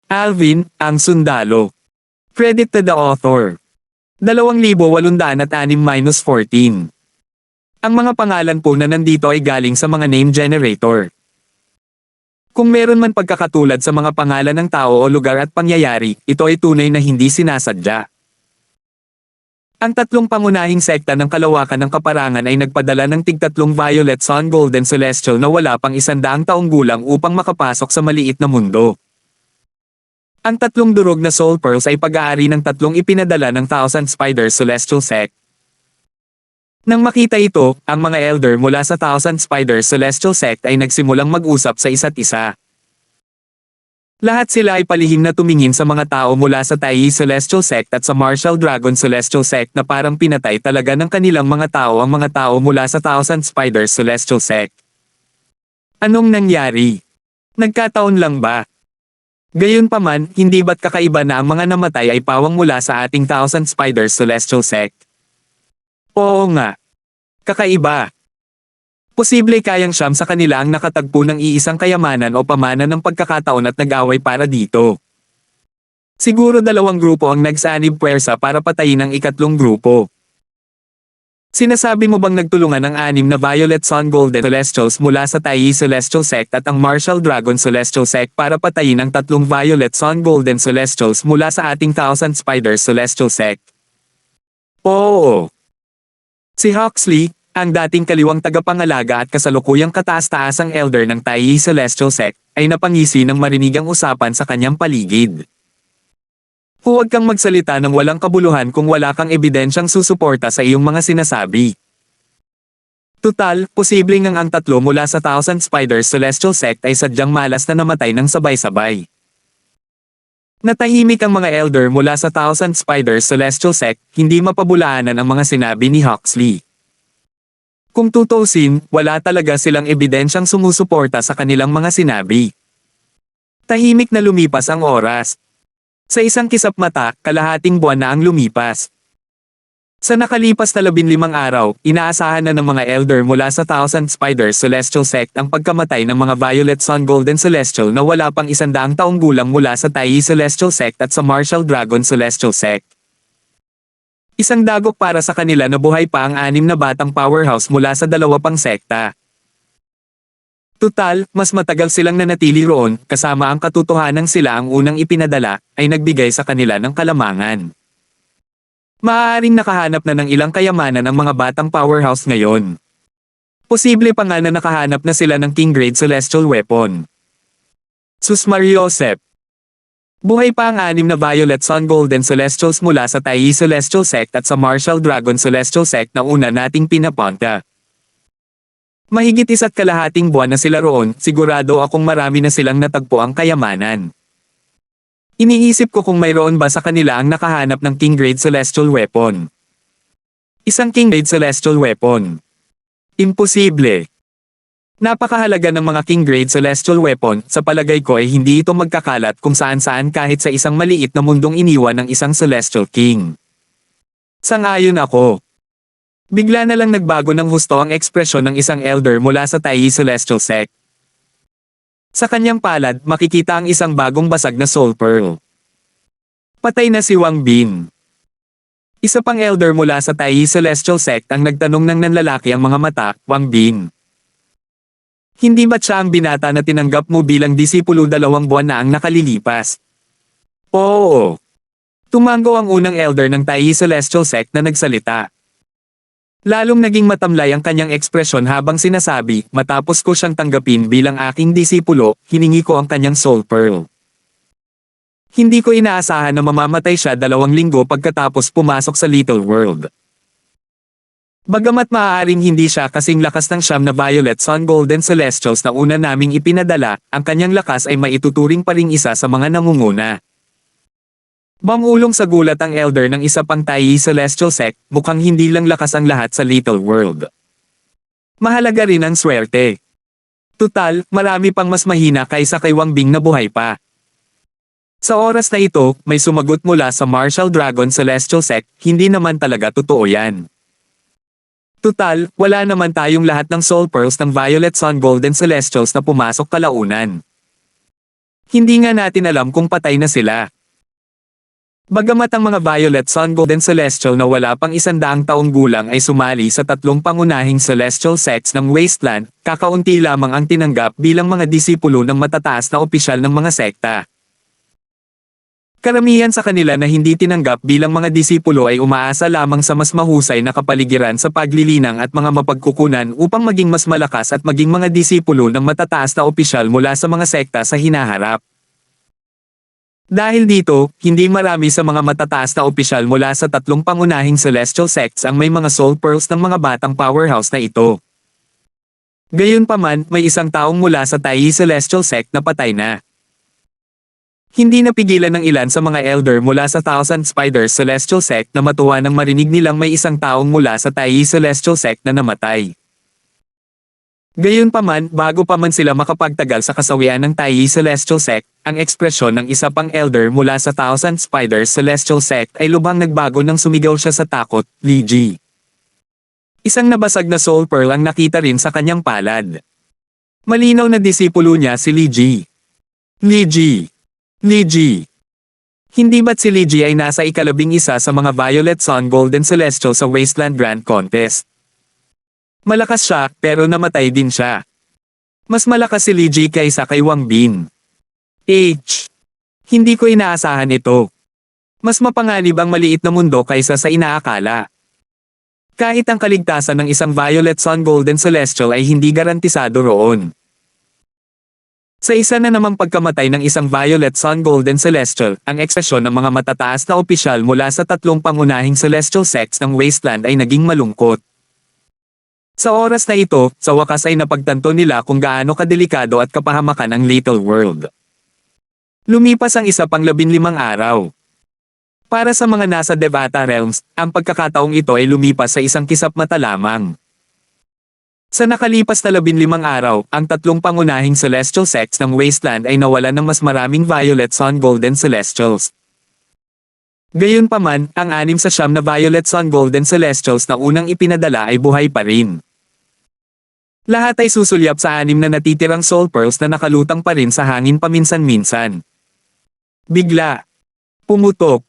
Alvin, ang sundalo. Credit to the author. 2806-14. Ang mga pangalan po na nandito ay galing sa mga name generator. Kung meron man pagkakatulad sa mga pangalan ng tao o lugar at pangyayari, ito ay tunay na hindi sinasadya. Ang tatlong pangunahing sekta ng kalawakan ng kaparangan ay nagpadala ng tig-3 Violet Sun Golden Celestial na wala pang 100 taong gulang upang makapasok sa maliit na mundo. Ang 3 durog na Soul Pearls ay pag-aari ng 3 ipinadala ng Thousand Spiders Celestial Sect. Nang makita ito, ang mga elder mula sa Thousand Spiders Celestial Sect ay nagsimulang mag-usap sa isa't isa. Lahat sila ay palihim na tumingin sa mga tao mula sa Tai Celestial Sect at sa Martial Dragon Celestial Sect na parang pinatay talaga ng kanilang mga tao ang mga tao mula sa Thousand Spiders Celestial Sect. Anong nangyari? Nagkataon lang ba? Gayunpaman, hindi ba't kakaiba na ang mga namatay ay pawang mula sa ating Thousand Spiders Celestial Sect? Oo nga. Kakaiba. Posible kayang siyam sa kanila ang nakatagpo ng iisang kayamanan o pamana ng pagkakataon at nag-away para dito. Siguro 2 grupo ang nagsanib puwersa para patayin ang ikatlong grupo. Sinasabi mo bang nagtulungan ang 6 na Violet Sun Golden Celestials mula sa Tai Celestial Sect at ang Martial Dragon Celestial Sect para patayin ang 3 Violet Sun Golden Celestials mula sa ating Thousand Spiders Celestial Sect? Oo. Si Huxley, ang dating kaliwang tagapangalaga at kasalukuyang kataas-taasang elder ng Tai Celestial Sect, ay napangisi ng marinig ang usapan sa kanyang paligid. Huwag kang magsalita ng walang kabuluhan kung wala kang ebidensyang susuporta sa iyong mga sinasabi. Tutal, posibleng ang 3 mula sa Thousand Spiders Celestial Sect ay sadyang malas na namatay ng sabay-sabay. Natahimik ang mga elder mula sa Thousand Spiders Celestial Sect, hindi mapabulaanan ang mga sinabi ni Huxley. Kung tutusin, wala talaga silang ebidensyang sumusuporta sa kanilang mga sinabi. Tahimik na lumipas ang oras. Sa isang kisap mata, kalahating buwan na ang lumipas. Sa nakalipas na 15 araw, inaasahan na ng mga elder mula sa Thousand Spiders Celestial Sect ang pagkamatay ng mga Violet Sun Golden Celestial na wala pang 100 taong gulang mula sa Tai Celestial Sect at sa Martial Dragon Celestial Sect. Isang dagok para sa kanila na buhay pa ang 6 na batang powerhouse mula sa 2 pang sekta. Tutal, mas matagal silang nanatili roon, kasama ang katotohanang sila ang unang ipinadala, ay nagbigay sa kanila ng kalamangan. Maaaring nakahanap na ng ilang kayamanan ang mga batang powerhouse ngayon. Posible pa nga na nakahanap na sila ng King Grade Celestial Weapon. Sus Mariosep. Buhay pa ang 6 na Violet Sun Golden Celestials mula sa Tai Celestial Sect at sa Martial Dragon Celestial Sect na una nating pinapunta. Mahigit 1.5 buwan na sila roon, sigurado akong marami na silang natagpo ang kayamanan. Iniisip ko kung mayroon ba sa kanila ang nakahanap ng King Grade Celestial Weapon. Isang King Grade Celestial Weapon. Imposible. Napakahalaga ng mga King Grade Celestial Weapon, sa palagay ko ay hindi ito magkakalat kung saan-saan kahit sa isang maliit na mundong iniwan ng isang Celestial King. Sang-ayon ako. Bigla na lang nagbago ng husto ang ekspresyon ng isang elder mula sa Tai Celestial Sect. Sa kanyang palad, makikita ang isang bagong basag na Soul Pearl. Patay na si Wang Bin. Isa pang elder mula sa Tai Celestial Sect ang nagtanong ng nanlalaki ang mga mata, Wang Bin. Hindi ba't siya ang binata na tinanggap mo bilang disipulo 2 buwan na ang nakalilipas? Oo. Tumango ang unang elder ng Tai Celestial Sect na nagsalita. Lalong naging matamlay ang kanyang ekspresyon habang sinasabi, matapos ko siyang tanggapin bilang aking disipulo, hiningi ko ang kanyang Soul Pearl. Hindi ko inaasahan na mamamatay siya 2 linggo pagkatapos pumasok sa Little World. Bagamat maaaring hindi siya kasing lakas ng 9 na Violet Sun Golden Celestials na una naming ipinadala, ang kanyang lakas ay maituturing pa ring isa sa mga nangunguna. Bangulong sa gulat ang elder ng isa pang Tai Celestial Sect, mukhang hindi lang lakas ang lahat sa Little World. Mahalaga rin ang swerte. Tutal, marami pang mas mahina kaysa kay Wang Bing na buhay pa. Sa oras na ito, may sumagot mula sa Martial Dragon Celestial Sect, hindi naman talaga totoo yan. Tutal, wala naman tayong lahat ng Soul Pearls ng Violet Sun Golden Celestials na pumasok kalaunan. Hindi nga natin alam kung patay na sila. Bagamat ang mga Violet Sun Golden Celestial na wala pang 100 taong gulang ay sumali sa tatlong pangunahing celestial sects ng Wasteland, kakaunti lamang ang tinanggap bilang mga disipulo ng matataas na opisyal ng mga sekta. Karamihan sa kanila na hindi tinanggap bilang mga disipulo ay umaasa lamang sa mas mahusay na kapaligiran sa paglilinang at mga mapagkukunan upang maging mas malakas at maging mga disipulo ng matataas na opisyal mula sa mga sekta sa hinaharap. Dahil dito, hindi marami sa mga matataas na opisyal mula sa tatlong pangunahing celestial sects ang may mga soul pearls ng mga batang powerhouse na ito. Gayunpaman, may isang taong mula sa Tai Celestial Sect na patay na. Hindi napigilan ng ilan sa mga elder mula sa Thousand Spiders Celestial Sect na matuwa nang marinig nilang may isang taong mula sa Tai Celestial Sect na namatay. Gayunpaman, bago pa man sila makapagtagal sa kasawian ng Tai Celestial Sect, ang ekspresyon ng isa pang elder mula sa Thousand Spiders Celestial Sect ay lubhang nagbago nang sumigaw siya sa takot, Li Ji. Isang nabasag na soul pearl ang nakita rin sa kanyang palad. Malinaw na disipulo niya si Li Ji. Li Ji. Li Ji. Hindi ba't si Li Ji ay nasa ika-11 sa mga Violet Sun Golden Celestial sa Wasteland Grand Contest? Malakas siya, pero namatay din siya. Mas malakas si Li Ji kaysa kay Wang Bin. Hindi ko inaasahan ito. Mas mapanganib ang maliit na mundo kaysa sa inaakala. Kahit ang kaligtasan ng isang Violet Sun Golden Celestial ay hindi garantisado roon. Sa isa na namang pagkamatay ng isang Violet Sun Golden Celestial, ang ekspresyon ng mga matataas na opisyal mula sa tatlong pangunahing celestial sects ng Wasteland ay naging malungkot. Sa oras na ito, sa wakas ay napagtanto nila kung gaano kadelikado at kapahamakan ang Little World. Lumipas ang isa pang 15 araw. Para sa mga nasa Devata Realms, ang pagkakataong ito ay lumipas sa isang kisap-mata lamang. Sa nakalipas na 15 araw, ang tatlong pangunahing celestial sects ng Wasteland ay nawalan ng mas maraming Violet Sun Golden Celestials. Gayunpaman, ang 6 sa 9 na Violet Sun Golden Celestials na unang ipinadala ay buhay pa rin. Lahat ay susulyap sa 6 na natitirang soul pearls na nakalutang pa rin sa hangin paminsan-minsan. Bigla. Pumutok.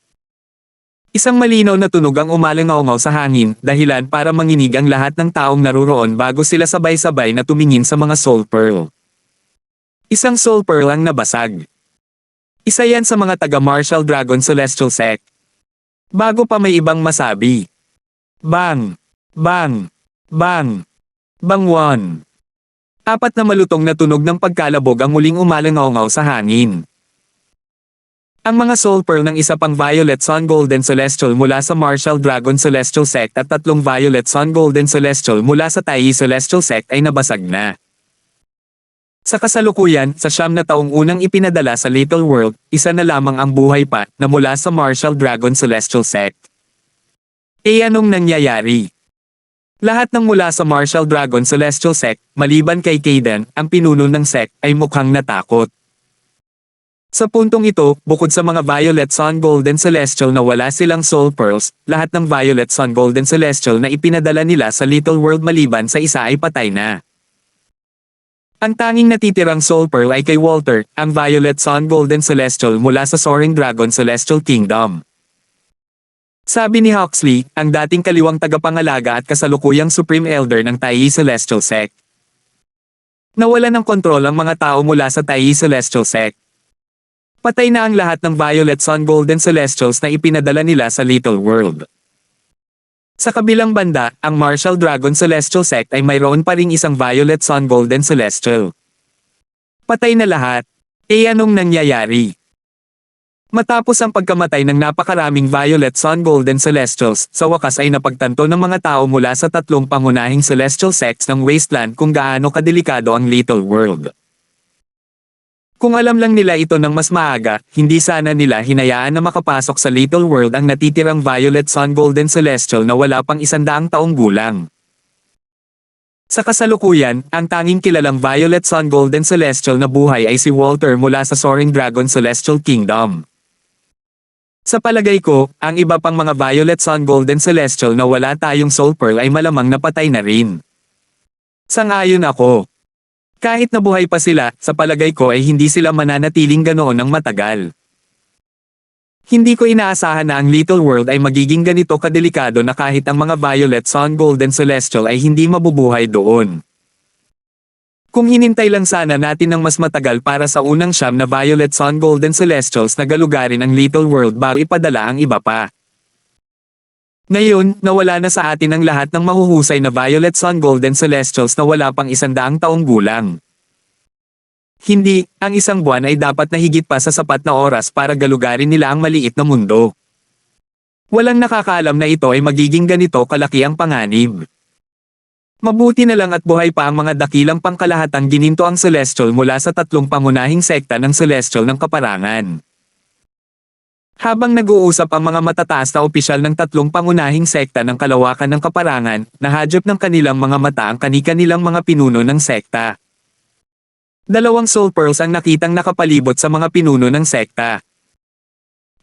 Isang malinaw na tunog ang umalangaw-ngaw sa hangin, dahilan para manginig ang lahat ng taong naruroon bago sila sabay-sabay na tumingin sa mga soul pearl. Isang soul pearl ang nabasag. Isa yan sa mga taga-Martial Dragon Celestial Sect. Bago pa may ibang masabi. Bang! Bang! Bang! Bangwan! 4 na malutong na tunog ng pagkalabog ang muling umalangaw-ngaw sa hangin. Ang mga soul pearl ng isa pang Violet Sun Golden Celestial mula sa Martial Dragon Celestial Sect at 3 Violet Sun Golden Celestial mula sa Tai Celestial Sect ay nabasag na. Sa kasalukuyan, sa 9 na taong unang ipinadala sa Little World, isa na lamang ang buhay pa na mula sa Martial Dragon Celestial Sect. Anong nangyayari? Lahat ng mula sa Martial Dragon Celestial Sect, maliban kay Kaden, ang pinuno ng sect, ay mukhang natakot. Sa puntong ito, bukod sa mga Violet Sun Golden Celestial na wala silang soul pearls, lahat ng Violet Sun Golden Celestial na ipinadala nila sa Little World maliban sa isa ay patay na. Ang tanging natitirang soul pearl ay kay Walter, ang Violet Sun Golden Celestial mula sa Soaring Dragon Celestial Kingdom. Sabi ni Huxley, ang dating kaliwang tagapangalaga at kasalukuyang Supreme Elder ng Tai Celestial Sect. Nawala ng kontrol ang mga tao mula sa Tai Celestial Sect. Patay na ang lahat ng Violet Sun Golden Celestials na ipinadala nila sa Little World. Sa kabilang banda, ang Martial Dragon Celestial Sect ay mayroon pa ring isang Violet Sun Golden Celestial. Patay na lahat. Anong nangyayari? Matapos ang pagkamatay ng napakaraming Violet Sun Golden Celestials, sa wakas ay napagtanto ng mga tao mula sa tatlong pangunahing celestial sects ng Wasteland kung gaano kadelikado ang Little World. Kung alam lang nila ito ng mas maaga, hindi sana nila hinayaan na makapasok sa Little World ang natitirang Violet Sun Golden Celestial na wala pang 100 taong gulang. Sa kasalukuyan, ang tanging kilalang Violet Sun Golden Celestial na buhay ay si Walter mula sa Soaring Dragon Celestial Kingdom. Sa palagay ko, ang iba pang mga Violet Sun Golden Celestial na wala tayong Soul Pearl ay malamang napatay na rin. Sang-ayon ako. Kahit nabuhay pa sila, sa palagay ko ay hindi sila mananatiling ganoon ng matagal. Hindi ko inaasahan na ang Little World ay magiging ganito kadelikado na kahit ang mga Violet Sun Golden Celestial ay hindi mabubuhay doon. Kung hinintay lang sana natin ng mas matagal para sa unang siyam na Violet Sun Golden Celestials na galugarin ang Little World bago ipadala ang iba pa. Ngayon, nawala na sa atin ang lahat ng mahuhusay na Violet Sun Golden Celestials na wala pang 100 taong gulang. Hindi, ang isang buwan ay dapat na higit pa sa sapat na oras para galugarin nila ang maliit na mundo. Walang nakakaalam na ito ay magiging ganito kalaki ang panganib. Mabuti na lang at buhay pa ang mga dakilang pangkalahatang gininto ang Celestial mula sa 3 pangunahing sekta ng Celestial ng Kaparangan. Habang nag-uusap ang mga matataas na opisyal ng 3 pangunahing sekta ng kalawakan ng Kaparangan, nahadyap ng kanilang mga mata ang kani-kanilang mga pinuno ng sekta. 2 Soul Pearls ang nakitang nakapalibot sa mga pinuno ng sekta.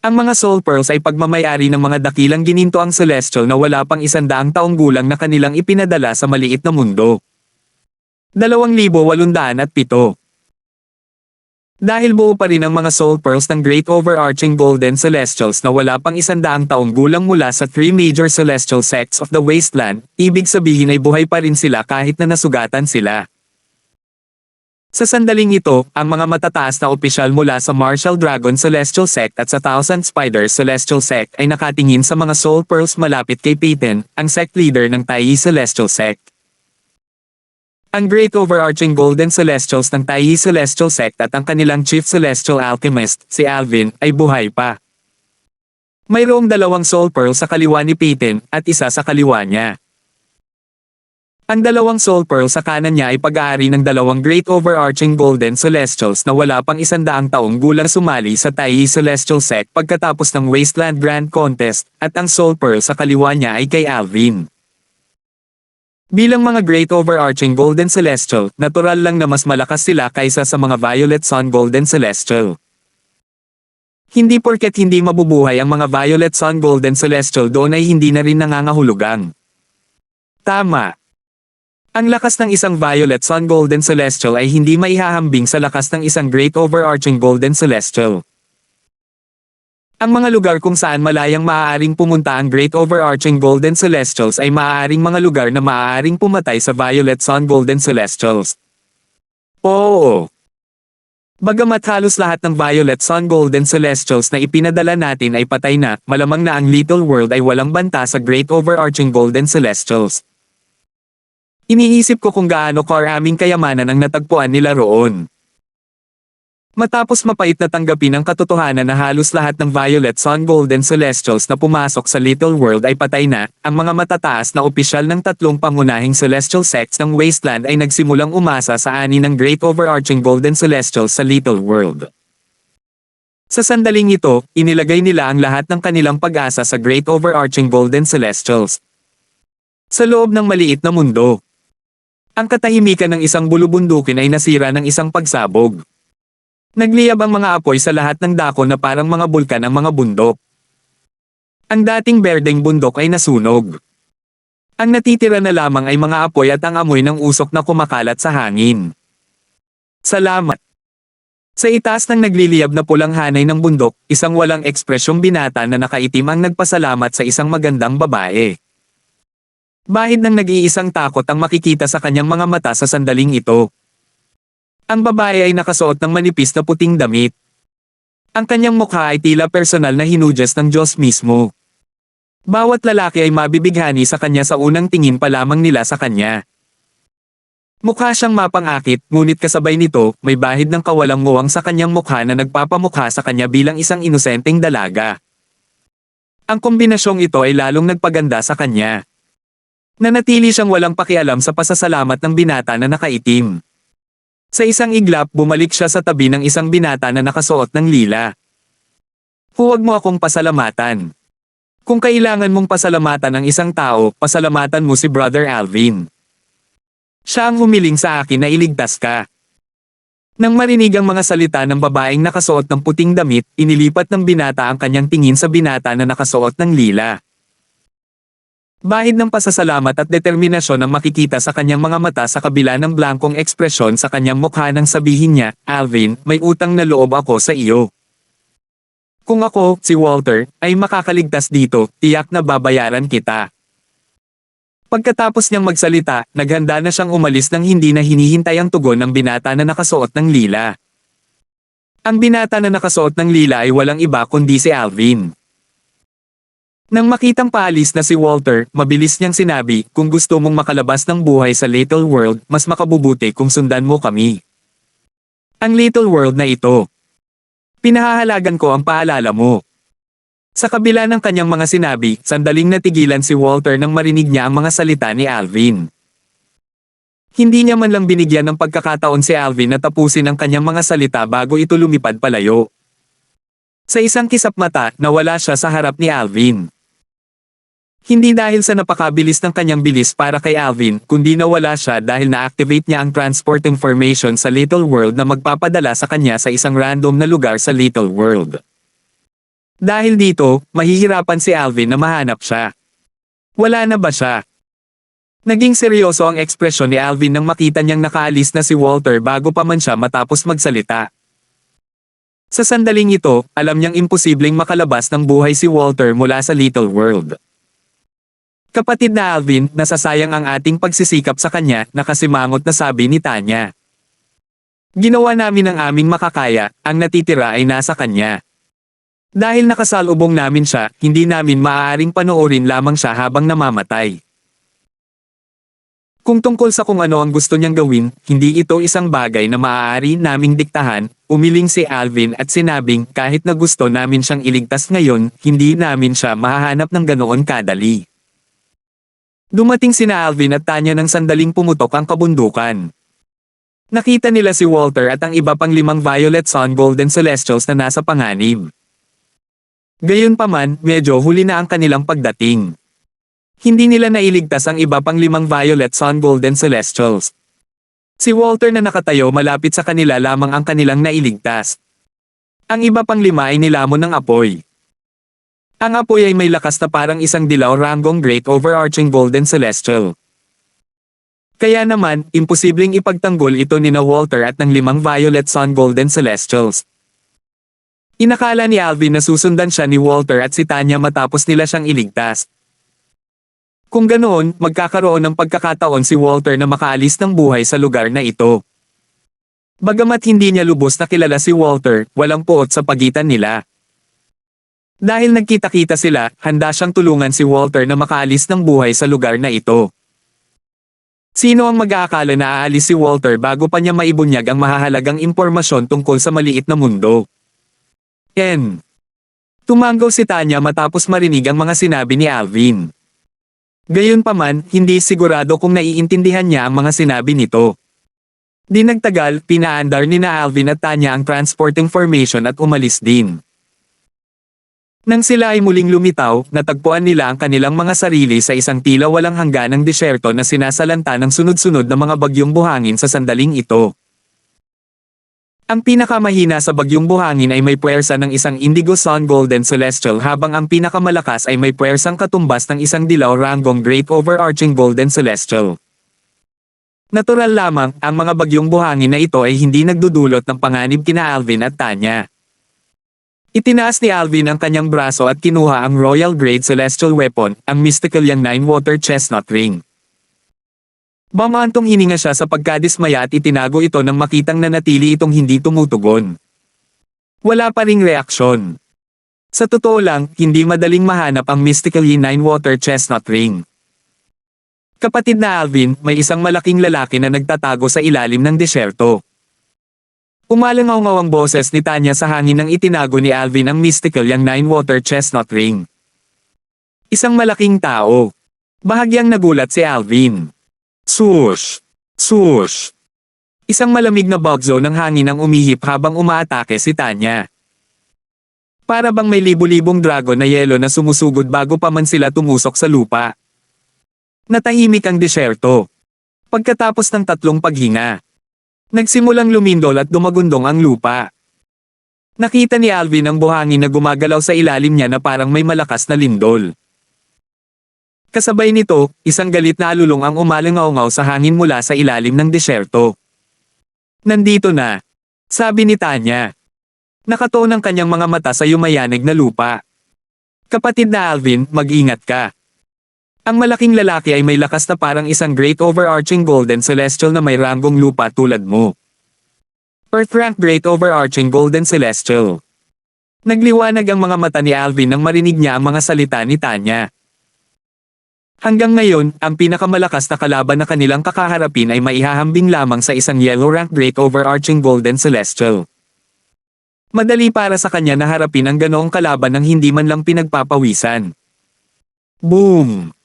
Ang mga Soul Pearls ay pagmamayari ng mga dakilang gininto ang Celestial na wala pang 100 taong gulang na kanilang ipinadala sa maliit na mundo. 2,807. Dahil buo pa rin ang mga Soul Pearls ng Great Overarching Golden Celestials na wala pang 100 taong gulang mula sa 3 major celestial sects of the Wasteland, ibig sabihin ay buhay pa rin sila kahit na nasugatan sila. Sa sandaling ito, ang mga matataas na opisyal mula sa Martial Dragon Celestial Sect at sa Thousand Spiders Celestial Sect ay nakatingin sa mga Soul Pearls malapit kay Peyton, ang sect leader ng Taiyi Celestial Sect. Ang Great Overarching Golden Celestials ng Taiyi Celestial Sect at ang kanilang Chief Celestial Alchemist, si Alvin, ay buhay pa. Mayroong 2 Soul Pearls sa kaliwa ni Peyton at isa sa kaliwa niya. Ang 2 Soul Pearls sa kanan niya ay pag-aari ng 2 Great Overarching Golden Celestials na wala pang 100 taong gulang sumali sa Taiyi Celestial Sect pagkatapos ng Wasteland Grand Contest, at ang Soul Pearl sa kaliwa niya ay kay Alvin. Bilang mga Great Overarching Golden Celestial, natural lang na mas malakas sila kaysa sa mga Violet Sun Golden Celestial. Hindi porket hindi mabubuhay ang mga Violet Sun Golden Celestial doon ay hindi na rin nangangahulugan. Tama. Ang lakas ng isang Violet Sun Golden Celestial ay hindi maihahambing sa lakas ng isang Great Overarching Golden Celestial. Ang mga lugar kung saan malayang maaaring pumunta ang Great Overarching Golden Celestials ay maaaring mga lugar na maaaring pumatay sa Violet Sun Golden Celestials. Oo. Bagamat halos lahat ng Violet Sun Golden Celestials na ipinadala natin ay patay na, malamang na ang Little World ay walang banta sa Great Overarching Golden Celestials. Iniisip ko kung gaano karaming kayamanan ang natagpuan nila roon. Matapos mapait na tanggapin ang katotohanan na halos lahat ng Violet Sun Golden Celestials na pumasok sa Little World ay patay na, ang mga matataas na opisyal ng 3 pangunahing celestial sects ng Wasteland ay nagsimulang umasa sa ani ng Great Overarching Golden Celestials sa Little World. Sa sandaling ito, inilagay nila ang lahat ng kanilang pag-asa sa Great Overarching Golden Celestials. Sa loob ng maliit na mundo, ang katahimikan ng isang bulubundukin ay nasira ng isang pagsabog. Nagliyab ang mga apoy sa lahat ng dako na parang mga bulkan ang mga bundok. Ang dating berdeng bundok ay nasunog. Ang natitira na lamang ay mga apoy at ang amoy ng usok na kumakalat sa hangin. Salamat. Sa itaas ng nagliliyab na pulang hanay ng bundok, isang walang ekspresyong binata na nakaitim ang nagpasalamat sa isang magandang babae. Bahid ng nag-iisang takot ang makikita sa kanyang mga mata sa sandaling ito. Ang babae ay nakasuot ng manipis na puting damit. Ang kanyang mukha ay tila personal na hinudyas ng Diyos mismo. Bawat lalaki ay mabibighani sa kanya sa unang tingin pa lamang nila sa kanya. Mukha siyang mapangakit, ngunit kasabay nito, may bahid ng kawalang muwang sa kanyang mukha na nagpapamukha sa kanya bilang isang inosenteng dalaga. Ang kombinasyong ito ay lalong nagpaganda sa kanya. Nanatili siyang walang pakialam sa pasasalamat ng binata na nakaitim. Sa isang iglap, bumalik siya sa tabi ng isang binata na nakasuot ng lila. Huwag mo akong pasalamatan. Kung kailangan mong pasalamatan ang isang tao, pasalamatan mo si Brother Alvin. Siya ang humiling sa akin na iligtas ka. Nang marinig ang mga salita ng babaeng nakasuot ng puting damit, inilipat ng binata ang kanyang tingin sa binata na nakasuot ng lila. Bahid ng pasasalamat at determinasyon ang makikita sa kanyang mga mata sa kabila ng blankong ekspresyon sa kanyang mukha nang sabihin niya, Alvin, may utang na loob ako sa iyo. Kung ako, si Walter, ay makakaligtas dito, tiyak na babayaran kita. Pagkatapos niyang magsalita, naghanda na siyang umalis nang hindi na hinihintay ang tugon ng binata na nakasuot ng lila. Ang binata na nakasuot ng lila ay walang iba kundi si Alvin. Nang makitang paalis na si Walter, mabilis niyang sinabi, kung gusto mong makalabas ng buhay sa Little World, mas makabubuti kung sundan mo kami. Ang Little World na ito. Pinahahalagan ko ang paalala mo. Sa kabila ng kanyang mga sinabi, sandaling natigilan si Walter nang marinig niya ang mga salita ni Alvin. Hindi niya man lang binigyan ng pagkakataon si Alvin na tapusin ang kanyang mga salita bago ito lumipad palayo. Sa isang kisap mata, nawala siya sa harap ni Alvin. Hindi dahil sa napakabilis ng kanyang bilis para kay Alvin, kundi nawala siya dahil na-activate niya ang transport information sa Little World na magpapadala sa kanya sa isang random na lugar sa Little World. Dahil dito, mahihirapan si Alvin na mahanap siya. Wala na ba siya? Naging seryoso ang ekspresyon ni Alvin nang makita niyang nakaalis na si Walter bago pa man siya matapos magsalita. Sa sandaling ito, alam niyang imposibleng makalabas ng buhay si Walter mula sa Little World. Kapatid na Alvin, nasasayang ang ating pagsisikap sa kanya, nakasimangot na sabi ni Tanya. Ginawa namin ang aming makakaya, ang natitira ay nasa kanya. Dahil nakasalubong namin siya, hindi namin maaaring panoorin lamang siya habang namamatay. Kung tungkol sa kung ano ang gusto niyang gawin, hindi ito isang bagay na maaari naming diktahan, umiling si Alvin at sinabing kahit na gusto namin siyang iligtas ngayon, hindi namin siya mahahanap ng ganoon kadali. Dumating sina Alvin at Tanya nang sandaling pumutok ang kabundukan. Nakita nila si Walter at ang iba pang 5 Violet Sun Golden Celestials na nasa panganib. Gayunpaman, medyo huli na ang kanilang pagdating. Hindi nila nailigtas ang iba pang 5 Violet Sun Golden Celestials. Si Walter na nakatayo malapit sa kanila lamang ang kanilang nailigtas. Ang iba pang 5 ay nilamon ng apoy. Ang apoy ay may lakas na parang isang dilaw ranggong Great Overarching Golden Celestial. Kaya naman, imposibleng ipagtanggol ito ni Walter at ng 5 Violet Sun Golden Celestials. Inakala ni Alvin na susundan siya ni Walter at si Tanya matapos nila siyang iligtas. Kung ganoon, magkakaroon ng pagkakataon si Walter na makaalis ng buhay sa lugar na ito. Bagamat hindi niya lubos na kilala si Walter, walang puot sa pagitan nila. Dahil nagkita-kita sila, handa siyang tulungan si Walter na makaalis ng buhay sa lugar na ito. Sino ang mag-aakala na aalis si Walter bago pa niya maibunyag ang mahahalagang impormasyon tungkol sa maliit na mundo? Tumanggaw si Tanya matapos marinig ang mga sinabi ni Alvin. Gayunpaman, hindi sigurado kung naiintindihan niya ang mga sinabi nito. Di nagtagal, pinaandar ni na Alvin at Tanya ang transport information at umalis din. Nang sila ay muling lumitaw, natagpuan nila ang kanilang mga sarili sa isang tila walang hangganang disyerto na sinasalanta ng sunod-sunod na mga bagyong buhangin sa sandaling ito. Ang pinakamahina sa bagyong buhangin ay may puwersa ng isang Indigo Sun Golden Celestial habang ang pinakamalakas ay may puwersang katumbas ng isang dilaw ranggong Great Overarching Golden Celestial. Natural lamang, ang mga bagyong buhangin na ito ay hindi nagdudulot ng panganib kina Alvin at Tanya. Itinaas ni Alvin ang kanyang braso at kinuha ang Royal Grade Celestial Weapon, ang Mystical Yang 9 Water Chestnut Ring. Bamantong hininga siya sa pagkadismaya at itinago ito nang makitang nanatili itong hindi tumutugon. Wala pa ring reaksyon. Sa totoo lang, hindi madaling mahanap ang Mystical Yang 9 Water Chestnut Ring. Kapatid na Alvin, may isang malaking lalaki na nagtatago sa ilalim ng disyerto. Umalangaw-ngaw ang boses ni Tanya sa hangin nang itinago ni Alvin ang Mystical Yang 9 Water Chestnut Ring. Isang malaking tao. Bahagyang nagulat si Alvin. Swoosh! Swoosh! Isang malamig na bugzo ng hangin ang umihip habang umaatake si Tanya. Para bang may libu-libong dragon na yelo na sumusugod bago pa man sila tumusok sa lupa. Natahimik ang disyerto. Pagkatapos ng 3 paghinga, nagsimulang lumindol at dumagundong ang lupa. Nakita ni Alvin ang buhangin na gumagalaw sa ilalim niya na parang may malakas na lindol. Kasabay nito, isang galit na alulong ang umalangaw-ngaw sa hangin mula sa ilalim ng disyerto. Nandito na, sabi ni Tanya. Nakatuon ang kanyang mga mata sa yumayanig na lupa. Kapatid na Alvin, mag-ingat ka. Ang malaking lalaki ay may lakas na parang isang great overarching golden celestial na may ranggong lupa tulad mo. Earth rank great overarching golden celestial. Nagliwanag ang mga mata ni Alvin nang marinig niya ang mga salita ni Tanya. Hanggang ngayon, ang pinakamalakas na kalaban na kanilang kakaharapin ay maihahambing lamang sa isang yellow rank great overarching golden celestial. Madali para sa kanya na harapin ang ganoong kalaban ng hindi man lang pinagpapawisan. Boom!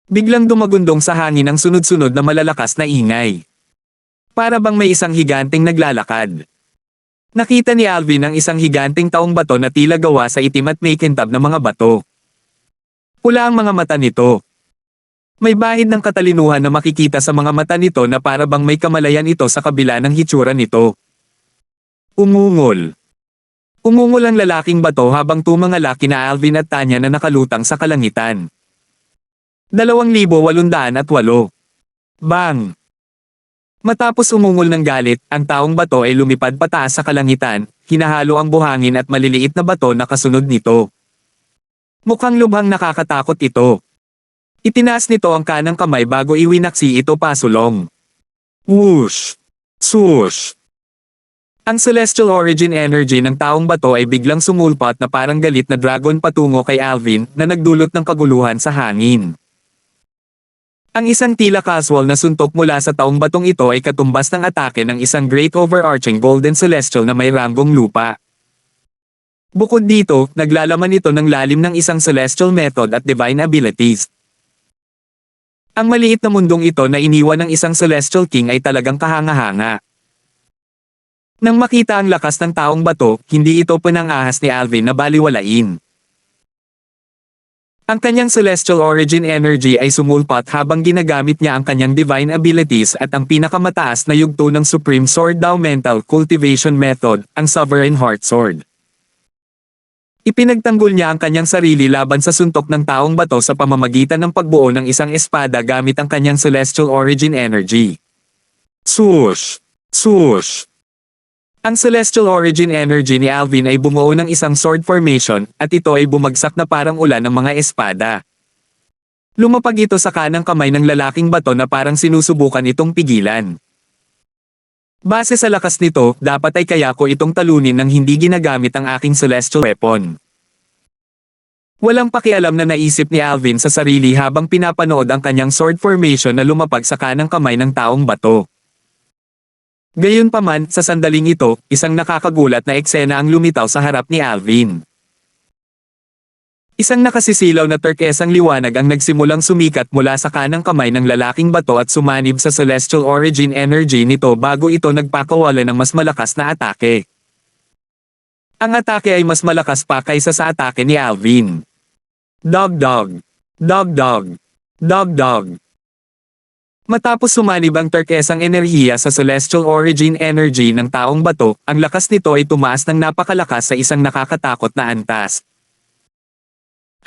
Biglang dumagundong sa hangin ang sunod-sunod na malalakas na ingay. Para bang may isang higanteng naglalakad. Nakita ni Alvin ang isang higanteng taong bato na tila gawa sa itim at may kintab na mga bato. Pula ang mga mata nito. May bahid ng katalinuhan na makikita sa mga mata nito na para bang may kamalayan ito sa kabila ng hitsura nito. Umungol. Umungol ang lalaking bato habang tumangalaki na Alvin at Tanya na nakalutang sa kalangitan. 2,808. Bang! Matapos umungol ng galit, ang taong bato ay lumipad pataas sa kalangitan, hinahalo ang buhangin at maliliit na bato na kasunod nito. Mukhang lubhang nakakatakot ito. Itinaas nito ang kanang kamay bago iwinaksi ito pasulong. Whoosh! Swoosh! Ang celestial origin energy ng taong bato ay biglang sumulpat na parang galit na dragon patungo kay Alvin na nagdulot ng kaguluhan sa hangin. Ang isang tila casual na suntok mula sa taong batong ito ay katumbas ng atake ng isang great overarching golden celestial na may ranggong lupa. Bukod dito, naglalaman ito ng lalim ng isang celestial method at divine abilities. Ang maliit na mundong ito na iniwan ng isang celestial king ay talagang kahanga-hanga. Nang makita ang lakas ng taong bato, hindi ito pinangahas ni Alvin na baliwalain. Ang kanyang celestial origin energy ay sumulpat habang ginagamit niya ang kanyang divine abilities at ang pinakamataas na yugto ng Supreme Sword Dao Mental Cultivation Method, ang Sovereign Heart Sword. Ipinagtanggol niya ang kanyang sarili laban sa suntok ng taong bato sa pamamagitan ng pagbuo ng isang espada gamit ang kanyang celestial origin energy. Swoosh! Swoosh! Ang celestial origin energy ni Alvin ay bumuo ng isang sword formation at ito ay bumagsak na parang ulan ng mga espada. Lumapag ito sa kanang kamay ng lalaking bato na parang sinusubukan itong pigilan. Base sa lakas nito, dapat ay kaya ko itong talunin nang hindi ginagamit ang aking celestial weapon. Walang pakialam na naisip ni Alvin sa sarili habang pinapanood ang kanyang sword formation na lumapag sa kanang kamay ng taong bato. Gayunpaman, sa sandaling ito, isang nakakagulat na eksena ang lumitaw sa harap ni Alvin. Isang nakasisilaw na turkesang liwanag ang nagsimulang sumikat mula sa kanang kamay ng lalaking bato at sumanib sa celestial origin energy nito bago ito nagpakawala ng mas malakas na atake. Ang atake ay mas malakas pa kaysa sa atake ni Alvin. Dog dog. Dog dog. Dog dog. Matapos sumanib ang turkesang enerhiya sa celestial origin energy ng taong bato, ang lakas nito ay tumaas ng napakalakas sa isang nakakatakot na antas.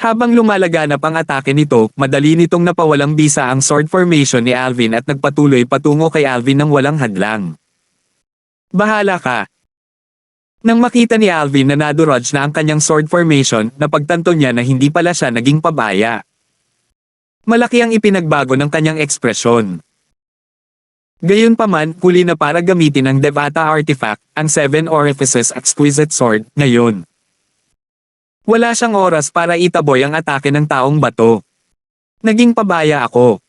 Habang lumalaganap ang atake nito, madali nitong napawalang bisa ang sword formation ni Alvin at nagpatuloy patungo kay Alvin ng walang hadlang. Bahala ka! Nang makita ni Alvin na nadurage na ang kanyang sword formation, napagtanto niya na hindi pala siya naging pabaya. Malaki ang ipinagbago ng kanyang ekspresyon. Gayunpaman, huli na para gamitin ang Devata Artifact, ang 7 Orifices Exquisite Sword, ngayon. Wala siyang oras para itaboy ang atake ng taong bato. Naging pabaya ako.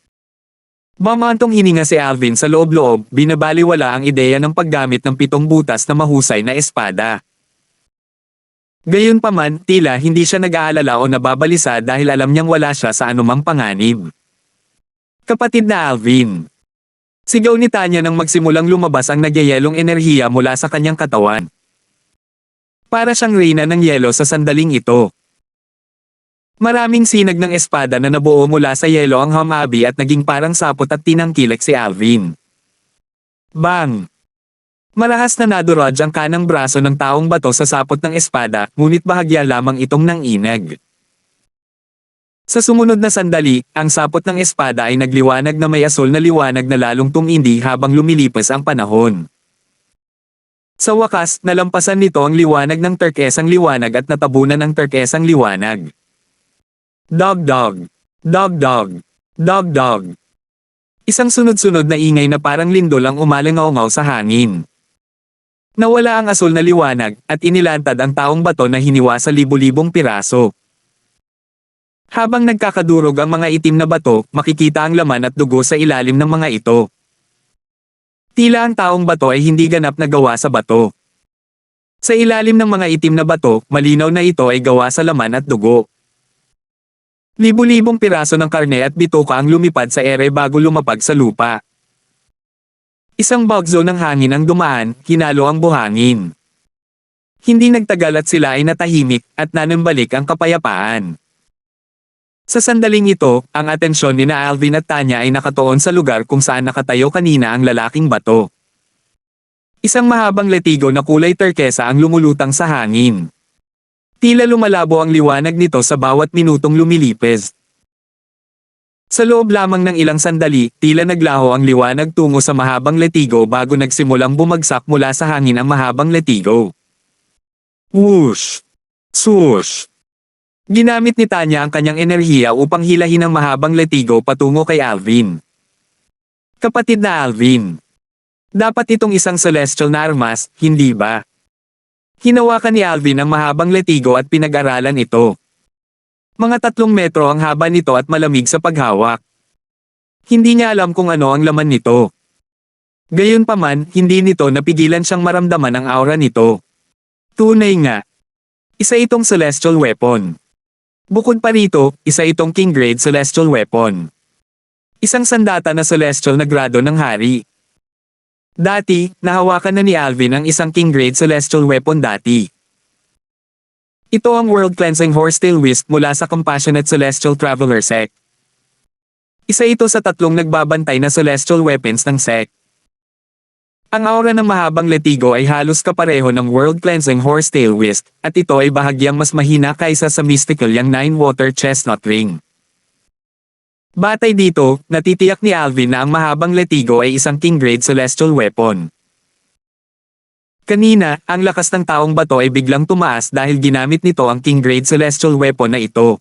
Mamantong hininga si Alvin sa loob-loob, binabaliwala ang ideya ng paggamit ng 7 butas na mahusay na espada. Gayunpaman, tila hindi siya nag-aalala o nababalisa dahil alam niyang wala siya sa anumang panganib. Kapatid na Alvin. Sigaw ni Tanya nang magsimulang lumabas ang nagyayelong enerhiya mula sa kanyang katawan. Para siyang reyna ng yelo sa sandaling ito. Maraming sinag ng espada na nabuo mula sa yelo ang hamabi at naging parang sapot at tinangkilik si Alvin. Bang! Marahas na naduraj ang kanang braso ng taong bato sa sapot ng espada, ngunit bahagya lamang itong nanginag. Sa sumunod na sandali, ang sapot ng espada ay nagliwanag na may asul na liwanag na lalong tumindi habang lumilipas ang panahon. Sa wakas, nalampasan nito ang liwanag ng turkesang liwanag at natabunan ng turkesang liwanag. Dog dog. Dog dog. Dog dog. Isang sunod-sunod na ingay na parang lindol ang umalangaw-ngaw sa hangin. Nawala ang asul na liwanag at inilantad ang taong bato na hiniwa sa libu-libong piraso. Habang nagkakadurog ang mga itim na bato, makikita ang laman at dugo sa ilalim ng mga ito. Tila ang taong bato ay hindi ganap na gawa sa bato. Sa ilalim ng mga itim na bato, malinaw na ito ay gawa sa laman at dugo. Libu-libong piraso ng karne at bituka ang lumipad sa ere bago lumapag sa lupa. Isang bagzo ng hangin ang dumaan, hinalo ang buhangin. Hindi nagtagal at sila ay natahimik at nanambalik ang kapayapaan. Sa sandaling ito, ang atensyon ni na Alvin at Tanya ay nakatuon sa lugar kung saan nakatayo kanina ang lalaking bato. Isang mahabang letigo na kulay turkesa ang lumulutang sa hangin. Tila lumalabo ang liwanag nito sa bawat minutong lumilipez. Sa loob lamang ng ilang sandali, tila naglaho ang liwanag tungo sa mahabang letigo bago nagsimulang bumagsak mula sa hangin ang mahabang letigo. Whoosh! Swoosh! Ginamit ni Tanya ang kanyang enerhiya upang hilahin ang mahabang letigo patungo kay Alvin. Kapatid na Alvin. Dapat itong isang celestial na armas, hindi ba? Hinawakan ni Alvin ang mahabang letigo at pinag-aralan ito. Mga 3 metro ang haba nito at malamig sa paghawak. Hindi niya alam kung ano ang laman nito. Gayunpaman, hindi nito napigilan siyang maramdaman ang aura nito. Tunay nga. Isa itong celestial weapon. Bukod pa rito, isa itong king grade celestial weapon. Isang sandata na celestial na grado ng hari. Dati, nahawakan na ni Alvin ang isang king grade celestial weapon dati. Ito ang World Cleansing Horsetail Wisp mula sa Compassionate Celestial Traveler Sect. Isa ito sa 3 nagbabantay na celestial weapons ng sect. Ang aura ng mahabang letigo ay halos kapareho ng World Cleansing Horsetail Wisp, at ito ay bahagyang mas mahina kaysa sa mystical yang 9-water chestnut ring. Batay dito, natitiyak ni Alvin na ang mahabang letigo ay isang king grade celestial weapon. Kanina, ang lakas ng taong bato ay biglang tumaas dahil ginamit nito ang king grade celestial weapon na ito.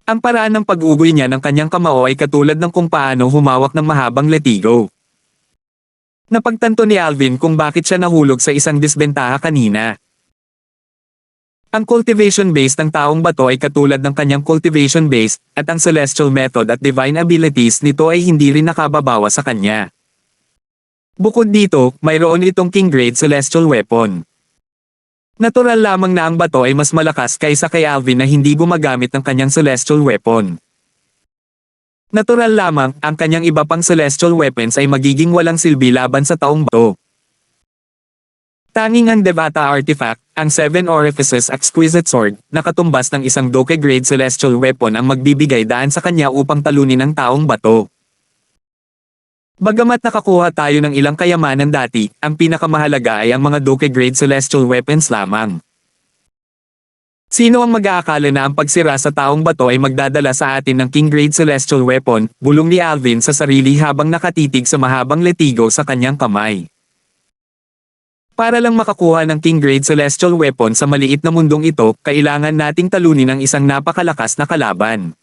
Ang paraan ng pag-ugoy niya ng kanyang kamao ay katulad ng kung paano humawak ng mahabang letigo. Napagtanto ni Alvin kung bakit siya nahulog sa isang disbentaha kanina. Ang cultivation base ng taong bato ay katulad ng kanyang cultivation base, at ang celestial method at divine abilities nito ay hindi rin nakababawa sa kanya. Bukod dito, mayroon itong king grade celestial weapon. Natural lamang na ang bato ay mas malakas kaysa kay Alvin na hindi gumagamit ng kanyang celestial weapon. Natural lamang, ang kanyang iba pang celestial weapons ay magiging walang silbi laban sa taong bato. Tanging ang Devata Artifact, ang 7 Orifices Exquisite Sword, na katumbas ng isang Doke-grade celestial weapon ang magbibigay daan sa kanya upang talunin ang taong bato. Bagamat nakakuha tayo ng ilang kayamanan dati, ang pinakamahalaga ay ang mga Doke-grade celestial weapons lamang. Sino ang mag-aakala na ang pagsira sa taong bato ay magdadala sa atin ng king grade celestial weapon, bulong ni Alvin sa sarili habang nakatitig sa mahabang letigo sa kanyang kamay. Para lang makakuha ng king grade celestial weapon sa maliit na mundong ito, kailangan nating talunin ang isang napakalakas na kalaban.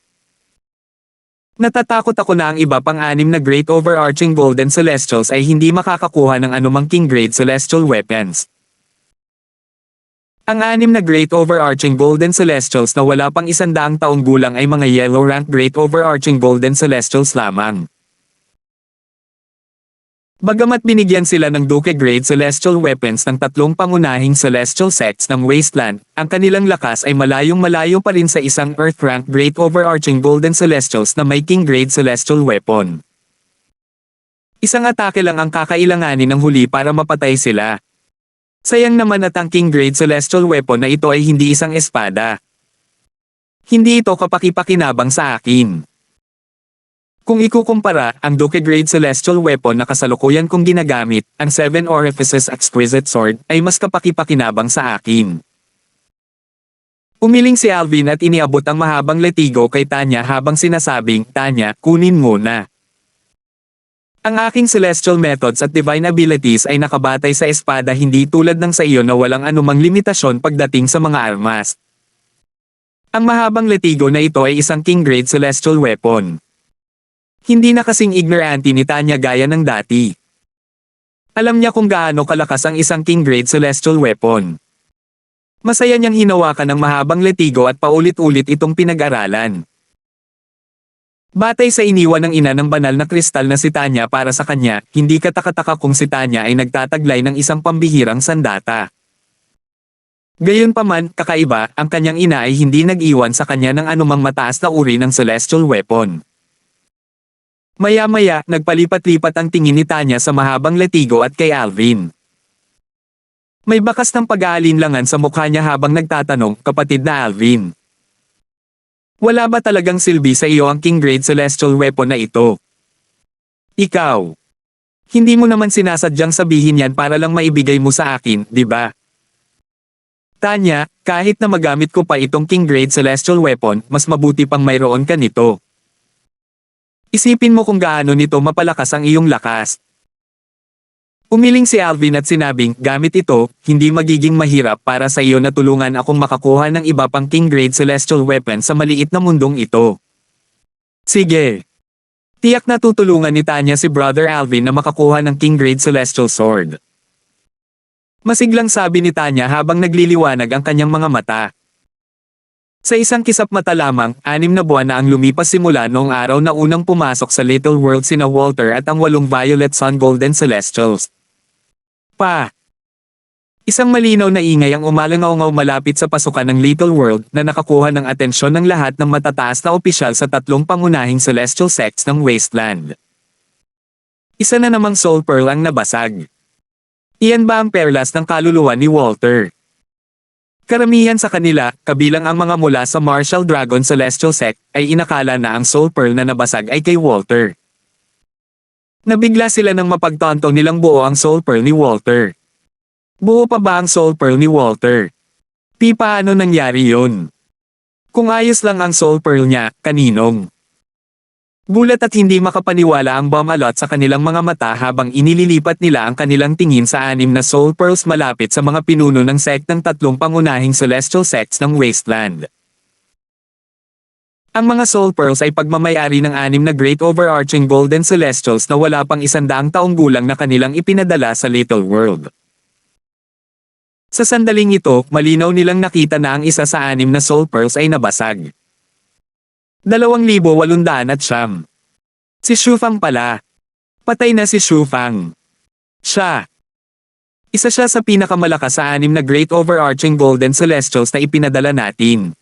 Natatakot ako na ang iba pang 6 na great overarching golden celestials ay hindi makakakuha ng anumang king grade celestial weapons. Ang 6 na Great Overarching Golden Celestials na wala pang 100 taong gulang ay mga Yellow Rank Great Overarching Golden Celestials lamang. Bagamat binigyan sila ng Doke-grade Celestial Weapons ng 3 pangunahing Celestial Sects ng Wasteland, ang kanilang lakas ay malayong-malayo pa rin sa isang Earth Rank Great Overarching Golden Celestials na may King-grade Celestial Weapon. Isang atake lang ang kakailanganin ng huli para mapatay sila. Sayang naman at ang King Grade Celestial Weapon na ito ay hindi isang espada. Hindi ito kapaki-pakinabang sa akin. Kung ikukumpara, ang Doke-grade Celestial Weapon na kasalukuyan kong ginagamit, ang 7 Orifices Exquisite Sword, ay mas kapaki-pakinabang sa akin. Umiling si Alvin at iniabot ang mahabang latigo kay Tanya habang sinasabing, Tanya, kunin mo na. Ang aking celestial methods at divine abilities ay nakabatay sa espada hindi tulad ng sa iyo na walang anumang limitasyon pagdating sa mga armas. Ang mahabang latigo na ito ay isang king grade celestial weapon. Hindi na kasing ignorante ni Tanya gaya ng dati. Alam niya kung gaano kalakas ang isang king grade celestial weapon. Masaya niyang hinawakan ng mahabang latigo at paulit-ulit itong pinag-aralan. Batay sa iniwan ng ina ng banal na kristal na si Tanya para sa kanya, hindi katakataka kung si Tanya ay nagtataglay ng isang pambihirang sandata. Gayunpaman, kakaiba, ang kanyang ina ay hindi nag-iwan sa kanya ng anumang mataas na uri ng celestial weapon. Maya-maya, nagpalipat-lipat ang tingin ni Tanya sa mahabang latigo at kay Alvin. May bakas ng pag-aalinlangan sa mukha niya habang nagtatanong, kapatid na Alvin. Wala ba talagang silbi sa iyo ang king grade celestial weapon na ito? Ikaw. Hindi mo naman sinasadyang sabihin yan para lang maibigay mo sa akin, di ba? Tanya, kahit na magamit ko pa itong king grade celestial weapon, mas mabuti pang mayroon ka nito. Isipin mo kung gaano nito mapalakas ang iyong lakas. Umiling si Alvin at sinabing, gamit ito, hindi magiging mahirap para sa iyo na tulungan akong makakuha ng iba pang king grade celestial weapon sa maliit na mundong ito. Sige. Tiyak na tutulungan ni Tanya si Brother Alvin na makakuha ng king grade celestial sword. Masiglang sabi ni Tanya habang nagliliwanag ang kanyang mga mata. Sa isang kisap mata lamang, 6 na buwan na ang lumipas simula noong araw na unang pumasok sa Little World sina Walter at ang 8 Violet Sun Golden Celestials. Isang malinaw na ingay ang umalangaw-ngaw malapit sa pasukan ng Little World na nakakuha ng atensyon ng lahat ng matataas na opisyal sa 3 pangunahing celestial sects ng Wasteland. Isa na namang soul pearl ang nabasag. Iyan ba ang perlas ng kaluluwa ni Walter? Karamihan sa kanila, kabilang ang mga mula sa Martial Dragon Celestial Sect, ay inakala na ang soul pearl na nabasag ay kay Walter. Nabigla sila nang mapagtanto nilang buo ang soul pearl ni Walter. Buo pa ba ang soul pearl ni Walter? Paano nangyari yun? Kung ayos lang ang soul pearl niya, kaninong? Gulat at hindi makapaniwala ang bumalot sa kanilang mga mata habang inililipat nila ang kanilang tingin sa 6 na soul pearls malapit sa mga pinuno ng sect ng 3 pangunahing celestial sects ng Wasteland. Ang mga soul pearls ay pagmamayari ng 6 na great overarching golden celestials na wala pang 100 taong gulang na kanilang ipinadala sa Little World. Sa sandaling ito, malinaw nilang nakita na ang isa sa 6 na soul pearls ay nabasag. 2,800. Si Shufang pala. Patay na si Shufang. Isa siya sa pinakamalakas sa 6 na great overarching golden celestials na ipinadala natin.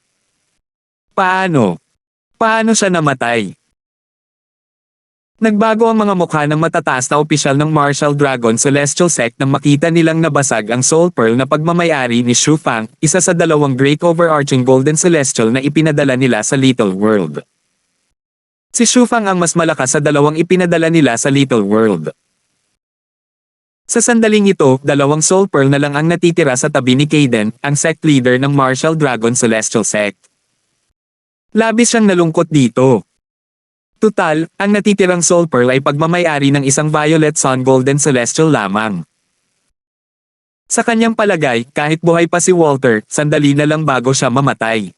Paano siya namatay? Nagbago ang mga mukha ng matataas na opisyal ng Martial Dragon Celestial Sect nang makita nilang nabasag ang Soul Pearl na pagmamayari ni Shufang, isa sa 2 great overarching golden celestial na ipinadala nila sa Little World. Si Shufang ang mas malakas sa 2 ipinadala nila sa Little World. Sa sandaling ito, 2 Soul Pearl na lang ang natitira sa tabi ni Kaden, ang sect leader ng Martial Dragon Celestial Sect. Labis siyang nalungkot dito. Tutal, ang natitirang Soul Pearl ay pagmamayari ng isang Violet Sun Golden Celestial lamang. Sa kanyang palagay, kahit buhay pa si Walter, sandali na lang bago siya mamatay.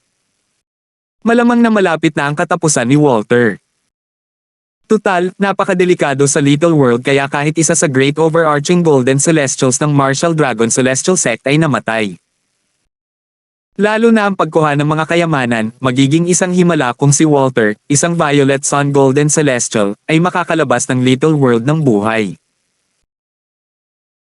Malamang na malapit na ang katapusan ni Walter. Tutal, napakadelikado sa Little World kaya kahit isa sa great overarching golden celestials ng Martial Dragon Celestial Sect ay namatay. Lalo na ang pagkuha ng mga kayamanan, magiging isang himala kung si Walter, isang Violet Sun Golden Celestial, ay makakalabas ng Little World ng buhay.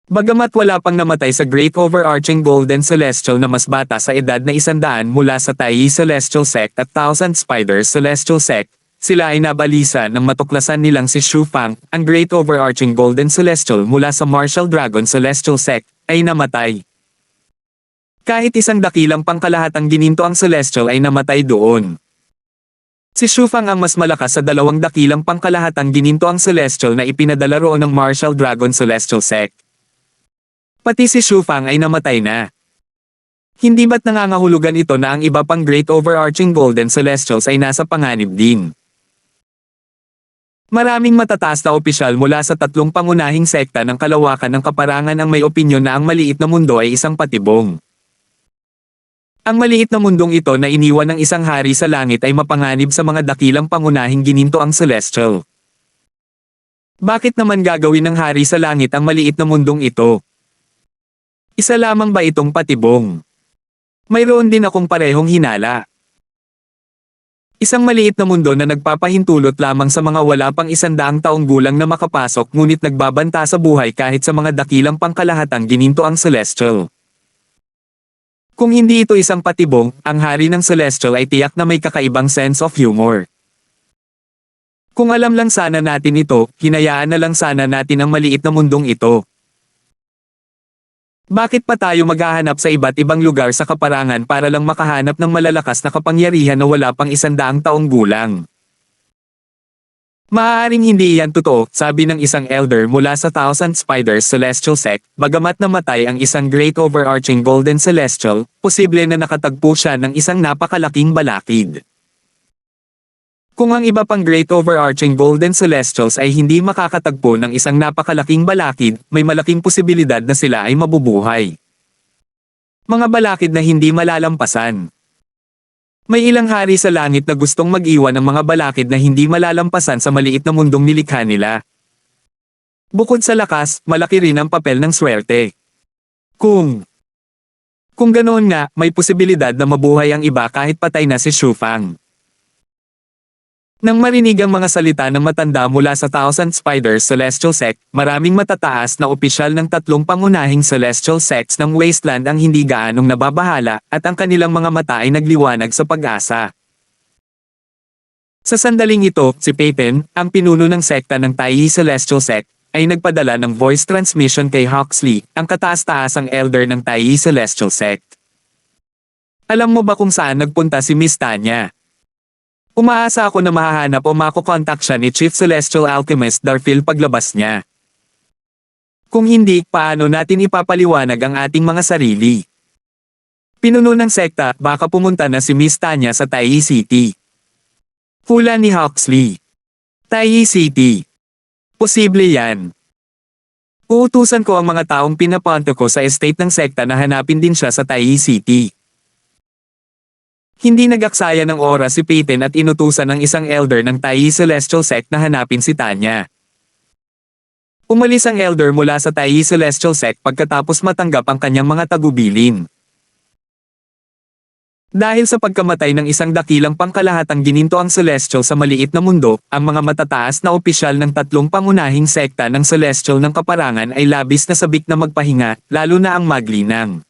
Bagamat wala pang namatay sa Great Overarching Golden Celestial na mas bata sa edad na 100 mula sa Tai Celestial Sect at Thousand Spiders Celestial Sect, sila ay nabalisa nang matuklasan nilang si Shufang, ang Great Overarching Golden Celestial mula sa Martial Dragon Celestial Sect, ay namatay. Kahit isang dakilang pangkalahatang gininto ang Celestial ay namatay doon. Si Shufang ang mas malakas sa 2 dakilang pangkalahatang gininto ang Celestial na ipinadala roon ng Martial Dragon Celestial Sect. Pati si Shufang ay namatay na. Hindi ba't nangangahulugan ito na ang iba pang Great Overarching Golden Celestials ay nasa panganib din? Maraming matataas na opisyal mula sa tatlong pangunahing sekta ng kalawakan ng kaparangan ang may opinyon na ang maliit na mundo ay isang patibong. Ang maliit na mundong ito na iniwan ng isang hari sa langit ay mapanganib sa mga dakilang pangunahing gininto ang celestial. Bakit naman gagawin ng hari sa langit ang maliit na mundong ito? Isa lamang ba itong patibong? Mayroon din akong parehong hinala. Isang maliit na mundo na nagpapahintulot lamang sa mga wala pang 100 taong gulang na makapasok ngunit nagbabanta sa buhay kahit sa mga dakilang pangkalahatang gininto ang celestial. Kung hindi ito isang patibong, ang hari ng celestial ay tiyak na may kakaibang sense of humor. Kung alam lang sana natin ito, hinayaan na lang sana natin ang maliit na mundong ito. Bakit pa tayo maghahanap sa iba't ibang lugar sa kaparangan para lang makahanap ng malalakas na kapangyarihan na wala pang 100 taong gulang? Maaaring hindi iyan totoo, sabi ng isang elder mula sa Thousand Spiders Celestial Sect, bagamat namatay ang isang Great Overarching Golden Celestial, posible na nakatagpo siya ng isang napakalaking balakid. Kung ang iba pang Great Overarching Golden Celestials ay hindi makakatagpo ng isang napakalaking balakid, may malaking posibilidad na sila ay mabubuhay. Mga balakid na hindi malalampasan. May ilang hari sa langit na gustong mag-iwan ng mga balakid na hindi malalampasan sa maliit na mundong nilikha nila. Bukod sa lakas, malaki rin ang papel ng swerte. Kung ganoon nga, may posibilidad na mabuhay ang iba kahit patay na si Shufang. Nang marinig ang mga salita ng matanda mula sa Thousand Spiders Celestial Sect, maraming matataas na opisyal ng tatlong pangunahing celestial sects ng Wasteland ang hindi gaanong nababahala, at ang kanilang mga mata ay nagliwanag sa pag-asa. Sa sandaling ito, si Peyton, ang pinuno ng sekta ng Taiyi Celestial Sect, ay nagpadala ng voice transmission kay Huxley, ang kataas-taasang elder ng Taiyi Celestial Sect. Alam mo ba kung saan nagpunta si Miss Tanya? Umaasa ako na mahahanap o makokontak siya ni Chief Celestial Alchemist Darphil paglabas niya. Kung hindi, paano natin ipapaliwanag ang ating mga sarili? Pinuno ng sekta, baka pumunta na si Miss Tanya sa Taiyi City. Hula ni Huxley. Taiyi City. Posible yan. Uutusan ko ang mga taong pinapunto ko sa estate ng sekta na hanapin din siya sa Taiyi City. Hindi nagaksaya ng oras si Peyton at inutusan ng isang elder ng Taiyi Celestial Sect na hanapin si Tanya. Umalis ang elder mula sa Taiyi Celestial Sect pagkatapos matanggap ang kanyang mga tagubilin. Dahil sa pagkamatay ng isang dakilang pangkalahatang gininto ang Celestial sa maliit na mundo, ang mga matataas na opisyal ng tatlong pangunahing sekta ng Celestial ng kaparangan ay labis na sabik na magpahinga, lalo na ang maglinang.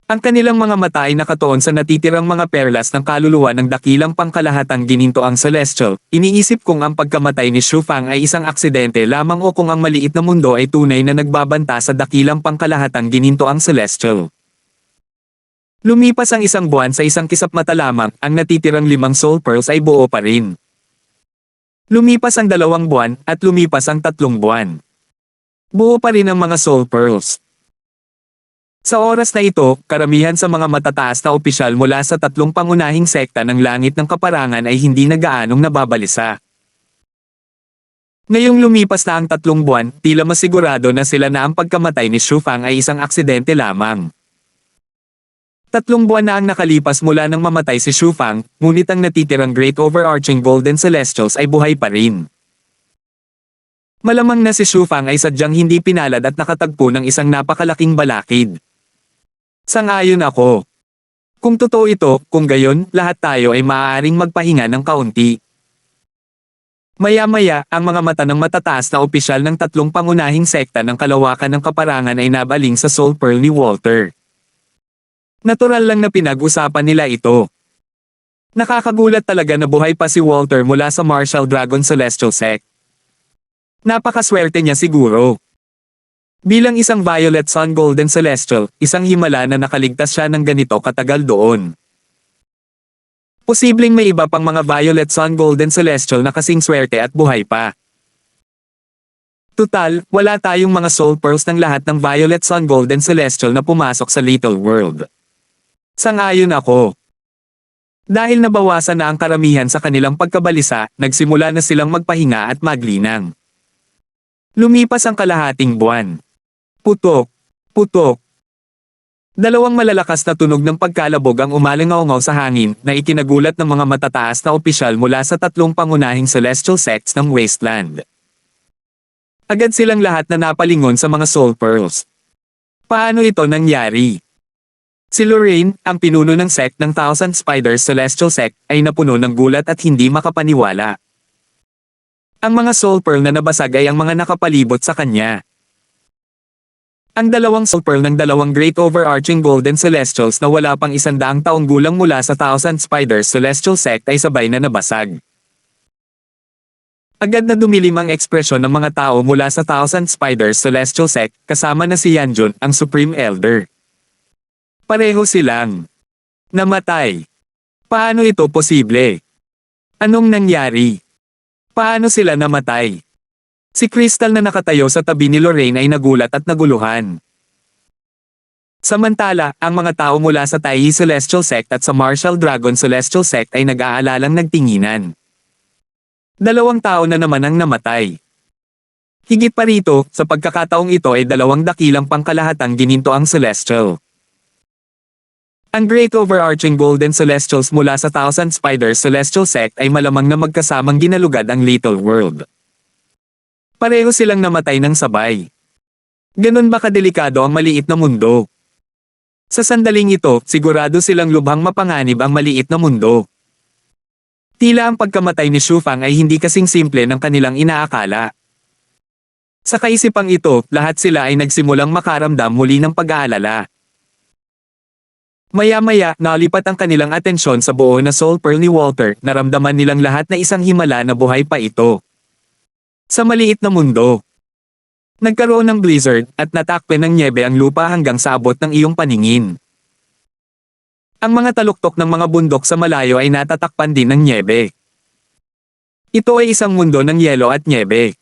Ang kanilang mga mata ay nakatuon sa natitirang mga perlas ng kaluluwa ng dakilang pangkalahatang gininto ang Celestial. Iniisip kung ang pagkamatay ni Shufang ay isang aksidente lamang o kung ang maliit na mundo ay tunay na nagbabanta sa dakilang pangkalahatang gininto ang Celestial. Lumipas ang isang buwan sa isang kisap mata lamang, ang natitirang 5 soul pearls ay buo pa rin. Lumipas ang 2 buwan, at lumipas ang 3 buwan. Buo pa rin ang mga soul pearls. Sa oras na ito, karamihan sa mga matataas na opisyal mula sa tatlong pangunahing sekta ng langit ng kaparangan ay hindi na gaanong nababalisa. Ngayong lumipas na ang 3 buwan, tila masigurado na sila na ang pagkamatay ni Shufang ay isang aksidente lamang. 3 buwan na ang nakalipas mula nang mamatay si Shufang, ngunit ang natitirang Great Overarching Golden Celestials ay buhay pa rin. Malamang na si Shufang ay sadyang hindi pinalad at nakatagpo ng isang napakalaking balakid. Sang-ayon ako. Kung totoo ito, kung gayon, lahat tayo ay maaaring magpahinga ng kaunti. Maya-maya, ang mga mata ng matataas na opisyal ng tatlong pangunahing sekta ng kalawakan ng kaparangan ay nabaling sa Soul Pearl ni Walter. Natural lang na pinag-usapan nila ito. Nakakagulat talaga na buhay pa si Walter mula sa Martial Dragon Celestial Sect. Napakaswerte niya siguro. Bilang isang Violet Sun Golden Celestial, isang himala na nakaligtas siya ng ganito katagal doon. Posibleng may iba pang mga Violet Sun Golden Celestial na kasing swerte at buhay pa. Tutal, wala tayong mga soul pearls ng lahat ng Violet Sun Golden Celestial na pumasok sa Little World. Sang-ayon ako. Dahil nabawasan na ang karamihan sa kanilang pagkabalisa, nagsimula na silang magpahinga at maglinang. Lumipas ang kalahating buwan. Putok, putok. Dalawang malalakas na tunog ng pagkalabog ang umalingaw-ngaw sa hangin na ikinagulat ng mga matataas na opisyal mula sa tatlong pangunahing celestial sects ng Wasteland. Agad silang lahat na napalingon sa mga soul pearls. Paano ito nangyari? Si Lorraine, ang pinuno ng sect ng Thousand Spiders Celestial Sect, ay napuno ng gulat at hindi makapaniwala. Ang mga soul pearl na nabasag ay ang mga nakapalibot sa kanya. Ang dalawang soul pearl ng dalawang Great Overarching Golden Celestials na wala pang 100 taong gulang mula sa Thousand Spiders Celestial Sect ay sabay na nabasag. Agad na dumilim ang ekspresyon ng mga tao mula sa Thousand Spiders Celestial Sect, kasama na si Yanjun, ang Supreme Elder. Pareho silang namatay. Paano ito posible? Anong nangyari? Paano sila namatay? Si Crystal na nakatayo sa tabi ni Lorraine ay nagulat at naguluhan. Samantala, ang mga tao mula sa Taiyi Celestial Sect at sa Martial Dragon Celestial Sect ay nag-aalalang nagtinginan. 2 tao na naman ang namatay. Higit pa rito, sa pagkakataong ito ay 2 dakilang pangkalahatang gininto ang Celestial. Ang Great Overarching Golden Celestials mula sa Thousand Spiders Celestial Sect ay malamang na magkasamang ginalugad ang Little World. Pareho silang namatay ng sabay. Ganun ba kadelikado ang maliit na mundo? Sa sandaling ito, sigurado silang lubhang mapanganib ang maliit na mundo. Tila ang pagkamatay ni Shufang ay hindi kasing simple ng kanilang inaakala. Sa kaisipang ito, lahat sila ay nagsimulang makaramdam muli ng pag-aalala. Maya-maya, nalipat ang kanilang atensyon sa buo na soul pearl ni Walter, naramdaman nilang lahat na isang himala na buhay pa ito. Sa maliit na mundo. Nagkaroon ng blizzard, at natakpe ng nyebe ang lupa hanggang sa abot ng iyong paningin. Ang mga taluktok ng mga bundok sa malayo ay natatakpan din ng nyebe. Ito ay isang mundo ng yelo at nyebe.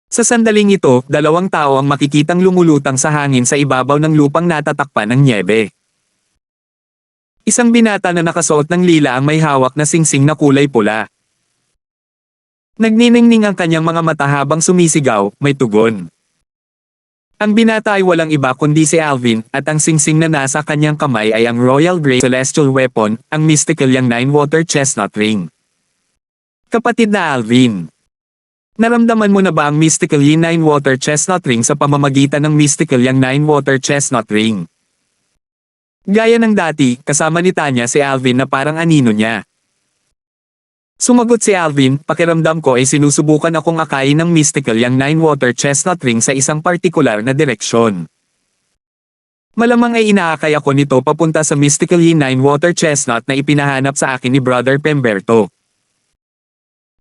Sa sandaling ito, 2 tao ang makikitang lumulutang sa hangin sa ibabaw ng lupang natatakpan ng nyebe. Isang binata na nakasuot ng lila ang may hawak na singsing na kulay pula. Nagniningning ang kanyang mga mata habang sumisigaw, may tugon. Ang binata ay walang iba kundi si Alvin, at ang singsing na nasa kanyang kamay ay ang Royal Grey Celestial Weapon, ang Mystical Yang Nine-Water Chestnut Ring. Kapatid na Alvin. Naramdaman mo na ba ang Mystical Yang Nine-Water Chestnut Ring sa pamamagitan ng Mystical Yang Nine-Water Chestnut Ring? Gaya ng dati, kasama ni Tanya si Alvin na parang anino niya. Sumagot si Alvin, pakiramdam ko ay sinusubukan akong akayin ng Mystical Yang Nine-Water Chestnut Ring sa isang partikular na direksyon. Malamang ay inaakay ako nito papunta sa Mystical Yang Nine-Water Chestnut na ipinahanap sa akin ni Brother Pemberto.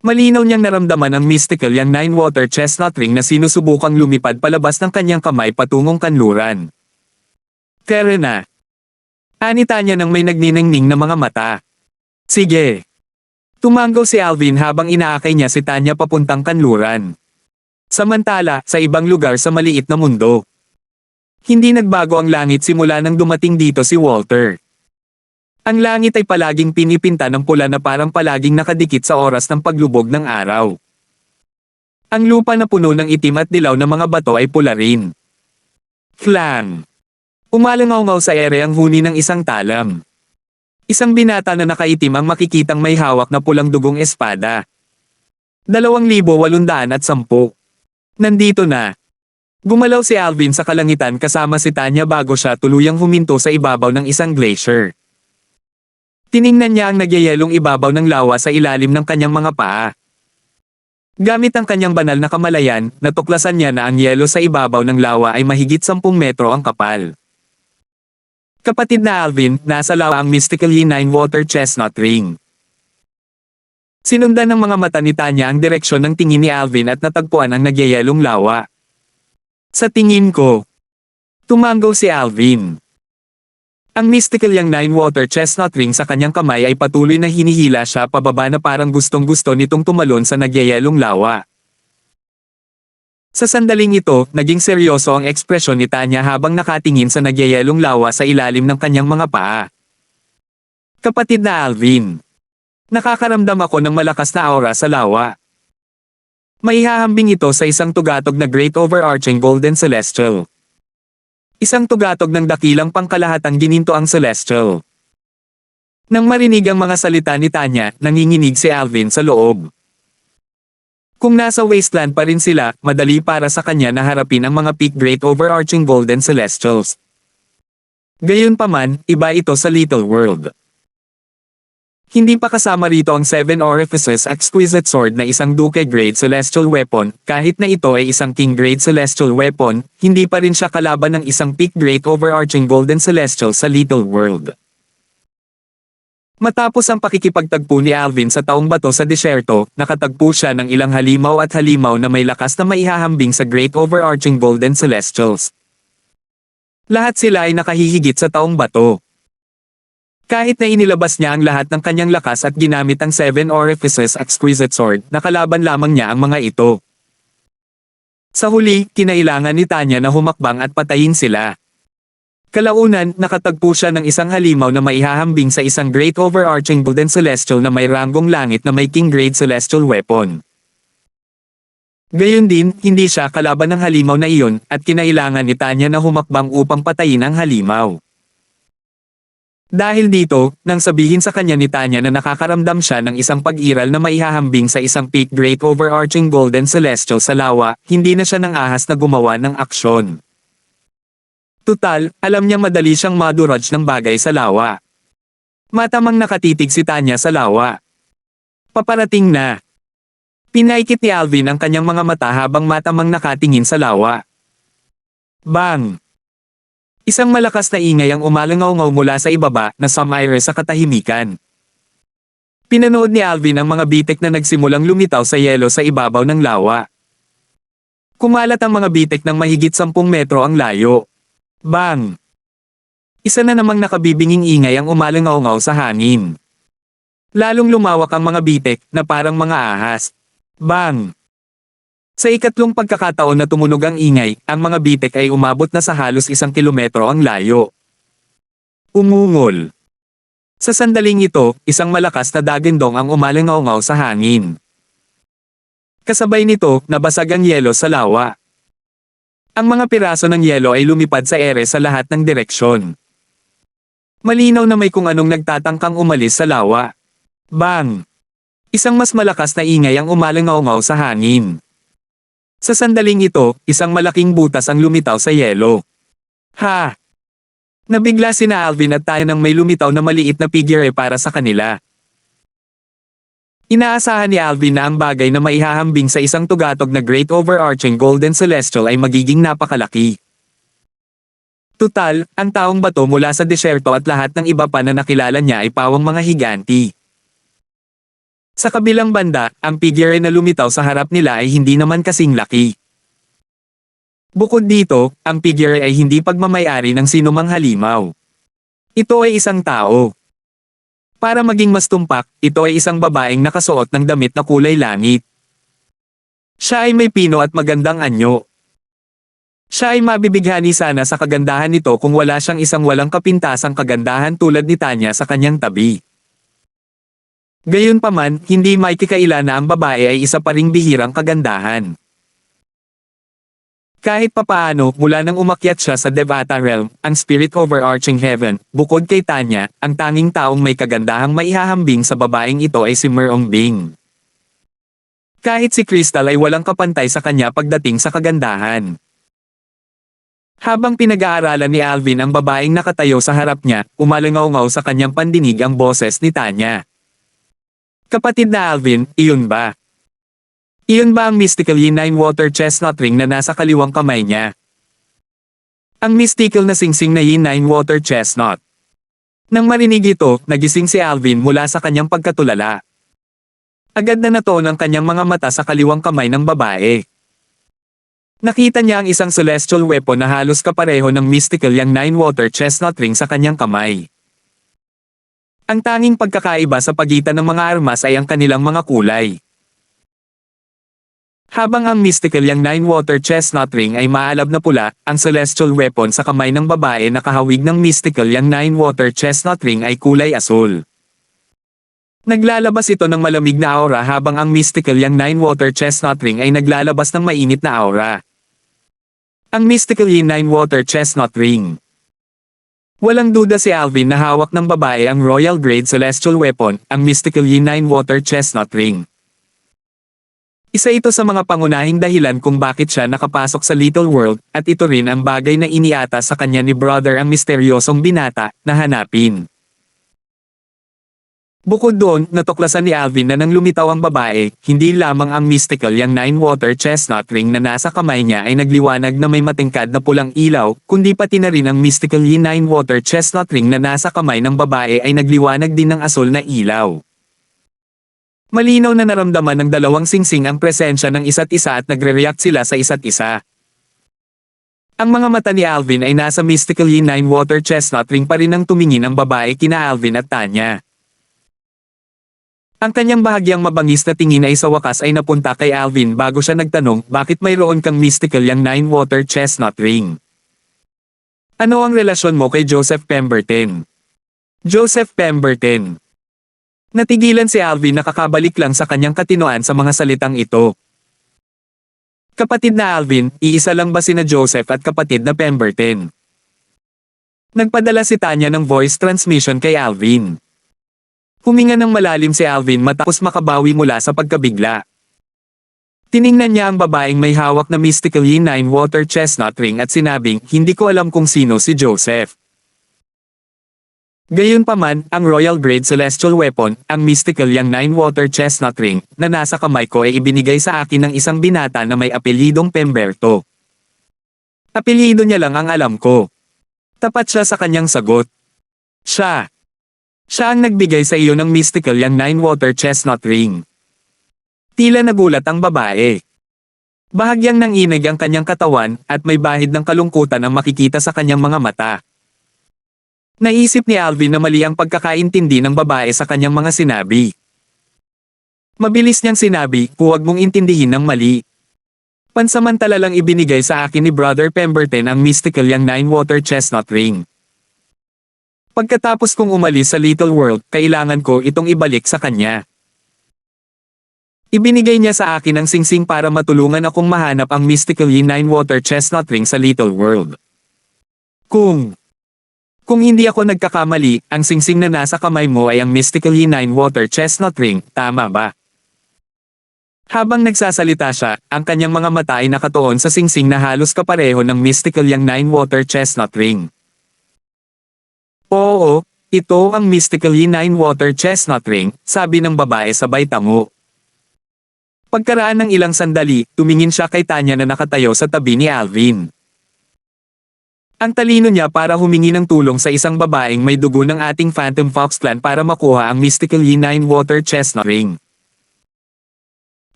Malinaw niyang naramdaman ang Mystical Yang Nine-Water Chestnut Ring na sinusubukang lumipad palabas ng kanyang kamay patungong kanluran. Kaya na. Anita niya nang may nagniningning na mga mata. Sige. Tumanggaw si Alvin habang inaakay niya si Tanya papuntang kanluran. Samantala, sa ibang lugar sa maliit na mundo. Hindi nagbago ang langit simula nang dumating dito si Walter. Ang langit ay palaging pinipinta ng pula na parang palaging nakadikit sa oras ng paglubog ng araw. Ang lupa na puno ng itim at dilaw na mga bato ay pula rin. Flang. Umalangaw-ngaw sa ere ang huni ng isang talam. Isang binata na nakaitim ang makikitang may hawak na pulang dugong espada. 2,810. Nandito na. Gumalaw si Alvin sa kalangitan kasama si Tanya bago siya tuluyang huminto sa ibabaw ng isang glacier. Tiningnan niya ang nagyayelong ibabaw ng lawa sa ilalim ng kanyang mga paa. Gamit ang kanyang banal na kamalayan, natuklasan niya na ang yelo sa ibabaw ng lawa ay mahigit 10 metro ang kapal. Kapatid na Alvin, nasa lawa ang Mystical Yang Nine-Water Chestnut Ring. Sinundan ng mga mata ni Tanya ang direksyon ng tingin ni Alvin at natagpuan ang nagyayelong lawa. Sa tingin ko. Tumanggaw si Alvin. Ang Mystical Yang Nine-Water Chestnut Ring sa kanyang kamay ay patuloy na hinihila siya pababa na parang gustong-gusto nitong tumalon sa nagyayelong lawa. Sa sandaling ito, naging seryoso ang ekspresyon ni Tanya habang nakatingin sa nagyayelong lawa sa ilalim ng kanyang mga paa. Kapatid na Alvin. Nakakaramdam ako ng malakas na aura sa lawa. Maihahambing ito sa isang tugatog na Great Overarching Golden Celestial. Isang tugatog ng dakilang pangkalahatang gininto ang Celestial. Nang marinig ang mga salita ni Tanya, nanginginig si Alvin sa loob. Kung nasa wasteland pa rin sila, madali para sa kanya na harapin ang mga peak Great Overarching Golden Celestials. Gayunpaman, iba ito sa Little World. Hindi pa kasama rito ang Seven Orifices Exquisite Sword na isang Duke Grade Celestial Weapon, kahit na ito ay isang King Grade Celestial Weapon, hindi pa rin siya kalaban ng isang peak Great Overarching Golden Celestial sa Little World. Matapos ang pakikipagtagpo ni Alvin sa taong bato sa disyerto, nakatagpo siya ng ilang halimaw at halimaw na may lakas na maihahambing sa Great Overarching Golden Celestials. Lahat sila ay nakahihigit sa taong bato. Kahit na inilabas niya ang lahat ng kanyang lakas at ginamit ang Seven Orifices Exquisite Sword, nakalaban lamang niya ang mga ito. Sa huli, kinailangan ni Tanya na humakbang at patayin sila. Kalaunan, nakatagpo siya ng isang halimaw na maihahambing sa isang Great Overarching Golden Celestial na may ranggong langit na may King Grade Celestial Weapon. Gayon din, hindi siya kalaban ng halimaw na iyon, at kinailangan ni Tanya na humakbang upang patayin ang halimaw. Dahil dito, nang sabihin sa kanya ni Tanya na nakakaramdam siya ng isang pag-iral na maihahambing sa isang peak Great Overarching Golden Celestial sa lawa, hindi na siya nang ahas na gumawa ng aksyon. Tutal, alam niya madali siyang madurage ng bagay sa lawa. Matamang nakatitig si Tanya sa lawa. Paparating na. Pinaikit ni Alvin ang kanyang mga mata habang matamang nakatingin sa lawa. Bang! Isang malakas na ingay ang umalangaw-ngaw mula sa ibaba na sumire sa katahimikan. Pinanood ni Alvin ang mga bitik na nagsimulang lumitaw sa yelo sa ibabaw ng lawa. Kumalat ang mga bitik ng mahigit 10 metro ang layo. Bang! Isa na namang nakabibinging ingay ang umalangaw-ngaw sa hangin. Lalong lumawak ang mga bitik na parang mga ahas. Bang! Sa ikatlong pagkakataon na tumunog ang ingay, ang mga bitik ay umabot na sa halos 1 kilometro ang layo. Umungol. Sa sandaling ito, isang malakas na dagandong ang umalangaw-ngaw sa hangin. Kasabay nito, nabasag ang yelo sa lawa. Ang mga piraso ng yelo ay lumipad sa ere sa lahat ng direksyon. Malinaw na may kung anong nagtatangkang umalis sa lawa. Bang! Isang mas malakas na ingay ang umalangaw-ngaw sa hangin. Sa sandaling ito, isang malaking butas ang lumitaw sa yelo. Ha! Nabigla sina Alvin at Tanya nang may lumitaw na maliit na figure para sa kanila. Inaasahan ni Alvin na ang bagay na maihahambing sa isang tugatog na Great Overarching Golden Celestial ay magiging napakalaki. Tutal, ang taong bato mula sa disyerto at lahat ng iba pa na nakilala niya ay pawang mga higanti. Sa kabilang banda, ang figure na lumitaw sa harap nila ay hindi naman kasing laki. Bukod dito, ang figure ay hindi pagmamayari ng sinumang halimaw. Ito ay isang tao. Para maging mas tumpak, ito ay isang babaeng nakasuot ng damit na kulay langit. Siya ay may pino at magandang anyo. Siya ay mabibighani sana sa kagandahan nito kung wala siyang isang walang kapintasang kagandahan tulad ni Tanya sa kanyang tabi. Gayunpaman, hindi maikikaila na ang babae ay isa pa ring bihirang kagandahan. Kahit papaano, mula nang umakyat siya sa Devata Realm, ang Spirit Overarching Heaven, bukod kay Tanya, ang tanging taong may kagandahang maihahambing sa babaeng ito ay si Merong Bing. Kahit si Crystal ay walang kapantay sa kanya pagdating sa kagandahan. Habang pinag-aaralan ni Alvin ang babaeng nakatayo sa harap niya, umalangaw-ngaw sa kanyang pandinig ang boses ni Tanya. Kapatid na Alvin, iyon ba? Iyon ba ang mystical Yin-9 water chestnut ring na nasa kaliwang kamay niya? Ang mystical na singsing na Yin-9 water chestnut. Nang marinig ito, nagising si Alvin mula sa kanyang pagkatulala. Agad na natuon ang kanyang mga mata sa kaliwang kamay ng babae. Nakita niya ang isang celestial weapon na halos kapareho ng mystical Yang-9 water chestnut ring sa kanyang kamay. Ang tanging pagkakaiba sa pagitan ng mga armas ay ang kanilang mga kulay. Habang ang mystical yang Nine-Water Chestnut Ring ay maalab na pula, ang celestial weapon sa kamay ng babae na kahawig ng mystical yang Nine-Water Chestnut Ring ay kulay asul. Naglalabas ito ng malamig na aura habang ang mystical yang Nine-Water Chestnut Ring ay naglalabas ng mainit na aura. Ang mystical yang Nine-Water Chestnut Ring. Walang duda si Alvin na hawak ng babae ang Royal Grade Celestial Weapon, ang mystical yang Nine-Water Chestnut Ring. Isa ito sa mga pangunahing dahilan kung bakit siya nakapasok sa Little World, at ito rin ang bagay na iniata sa kanya ni Brother ang misteryosong binata, na hanapin. Bukod doon, natuklasan ni Alvin na nang lumitaw ang babae, hindi lamang ang mystical yang Nine-Water Chestnut Ring na nasa kamay niya ay nagliwanag na may matingkad na pulang ilaw, kundi pati na rin ang mystical yang Nine-Water Chestnut Ring na nasa kamay ng babae ay nagliwanag din ng asul na ilaw. Malinaw na naramdaman ng dalawang singsing ang presensya ng isa't isa at nagre-react sila sa isa't isa. Ang mga mata ni Alvin ay nasa mystical yang Nine-Water Chestnut Ring pa rin nang tumingin ang babae kina Alvin at Tanya. Ang kanyang bahagyang mabangis na tingin ay sa wakas ay napunta kay Alvin bago siya nagtanong bakit mayroon kang mystical yang Nine-Water Chestnut Ring. Ano ang relasyon mo kay Joseph Pemberton? Joseph Pemberton. Natigilan si Alvin na kakabalik lang sa kanyang katinoan sa mga salitang ito. Kapatid na Alvin, iisa lang ba sina Joseph at kapatid na Pemberton? Nagpadala si Tanya ng voice transmission kay Alvin. Huminga ng malalim si Alvin matapos makabawi mula sa pagkabigla. Tiningnan niya ang babaeng may hawak na mystical yang Nine-Water Chestnut Ring at sinabing, hindi ko alam kung sino si Joseph. Gayunpaman, ang Royal Grade Celestial Weapon, ang mystical yang Nine-Water Chestnut Ring, na nasa kamay ko ay ibinigay sa akin ng isang binata na may apelyidong Pemberto. Apelyido niya lang ang alam ko. Tapat siya sa kanyang sagot. Siya ang nagbigay sa iyo ng mystical yang Nine-Water Chestnut Ring. Tila nagulat ang babae. Bahagyang nanginig ang kanyang katawan, at may bahid ng kalungkutan ang makikita sa kanyang mga mata. Naisip ni Alvin na mali ang pagkakaintindi ng babae sa kanyang mga sinabi. Mabilis niyang sinabi, huwag mong intindihin ng mali. Pansamantala lang ibinigay sa akin ni Brother Pemberton ang mystical yang Nine-Water Chestnut Ring. Pagkatapos kong umalis sa Little World, kailangan ko itong ibalik sa kanya. Ibinigay niya sa akin ang singsing para matulungan akong mahanap ang mystical yang Nine-Water Chestnut Ring sa Little World. Kung hindi ako nagkakamali, ang singsing na nasa kamay mo ay ang mystical yang Nine-Water Chestnut Ring, tama ba? Habang nagsasalita siya, ang kanyang mga mata ay nakatuon sa singsing na halos kapareho ng mystical yang Nine-Water Chestnut Ring. Oo, ito ang mystical yang Nine-Water Chestnut Ring, sabi ng babae sabay tango. Pagkaraan ng ilang sandali, tumingin siya kay Tanya na nakatayo sa tabi ni Alvin. Ang talino niya para humingi ng tulong sa isang babaeng may dugo ng ating Phantom Fox clan para makuha ang mystical yang Nine-Water Chestnut Ring.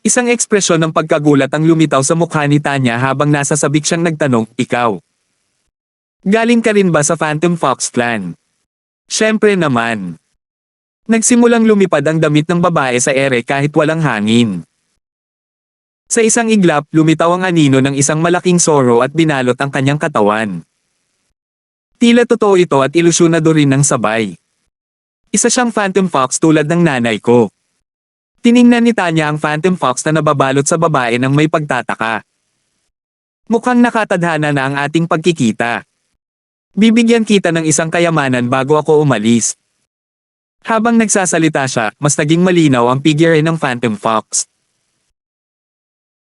Isang ekspresyon ng pagkagulat ang lumitaw sa mukha ni Tanya habang nasa sabik siyang nagtanong, ikaw? Galing ka rin ba sa Phantom Fox clan? Siyempre naman. Nagsimulang lumipad ang damit ng babae sa ere kahit walang hangin. Sa isang iglap, lumitaw ang anino ng isang malaking soro at binalot ang kanyang katawan. Tila totoo ito at ilusyonado rin ng sabay. Isa siyang Phantom Fox tulad ng nanay ko. Tiningnan ni Tanya ang Phantom Fox na nababalot sa babae ng may pagtataka. Mukhang nakatadhana na ang ating pagkikita. Bibigyan kita ng isang kayamanan bago ako umalis. Habang nagsasalita siya, mas naging malinaw ang figure ng Phantom Fox.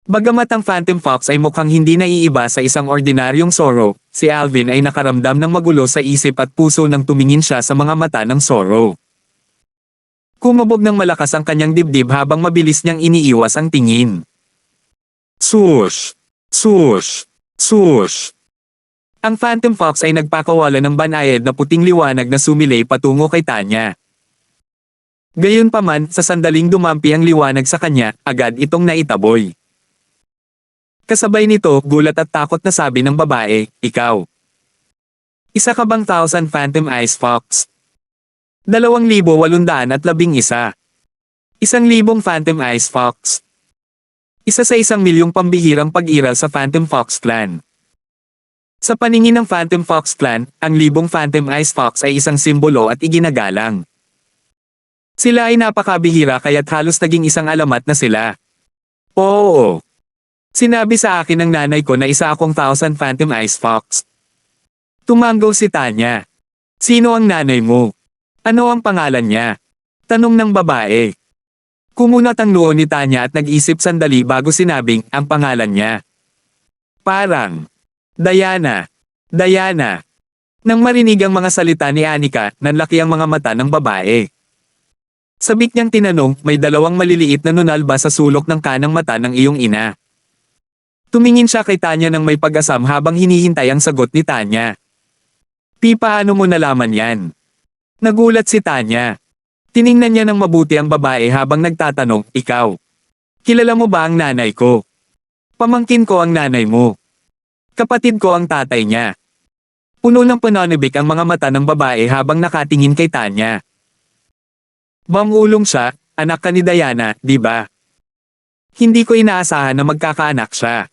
Bagamat ang Phantom Fox ay mukhang hindi naiiba sa isang ordinaryong Zorro, si Alvin ay nakaramdam ng magulo sa isip at puso nang tumingin siya sa mga mata ng Zorro. Kumabog ng malakas ang kanyang dibdib habang mabilis niyang iniiwas ang tingin. Swoosh! Swoosh! Swoosh! Ang Phantom Fox ay nagpakawala ng banayad na puting liwanag na sumilay patungo kay Tanya. Gayunpaman, sa sandaling dumampi ang liwanag sa kanya, agad itong naitaboy. Kasabay nito, gulat at takot na sabi ng babae, ikaw. Isa ka bang 1,000 Phantom Ice Fox? 2,811. 1,000 Phantom Ice Fox. Isa sa 1,000,000 pambihirang pag-iral sa Phantom Fox Clan. Sa paningin ng Phantom Fox Clan, ang libong Phantom Ice Fox ay isang simbolo at iginagalang. Sila ay napakabihira kaya't halos naging isang alamat na sila. Oo. Sinabi sa akin ng nanay ko na isa akong 1,000 Phantom Ice Fox. Tumanggaw si Tanya. Sino ang nanay mo? Ano ang pangalan niya? Tanong ng babae. Kumunat ang noo ni Tanya at nag-isip sandali bago sinabing ang pangalan niya. Parang, Diana. Diana. Nang marinig ang mga salita ni Anika, nanlaki ang mga mata ng babae. Sabik niyang tinanong, may 2 maliliit na nunal ba sa sulok ng kanang mata ng iyong ina? Tumingin siya kay Tanya nang may pag-asam habang hinihintay ang sagot ni Tanya. Paano mo nalaman yan? Nagulat si Tanya. Tiningnan niya ng mabuti ang babae habang nagtatanong, ikaw. Kilala mo ba ang nanay ko? Pamangkin ko ang nanay mo. Kapatid ko ang tatay niya. Puno ng pananabik ang mga mata ng babae habang nakatingin kay Tanya. Mangulong siya, anak ka ni Diana, di ba? Hindi ko inaasahan na magkakaanak siya.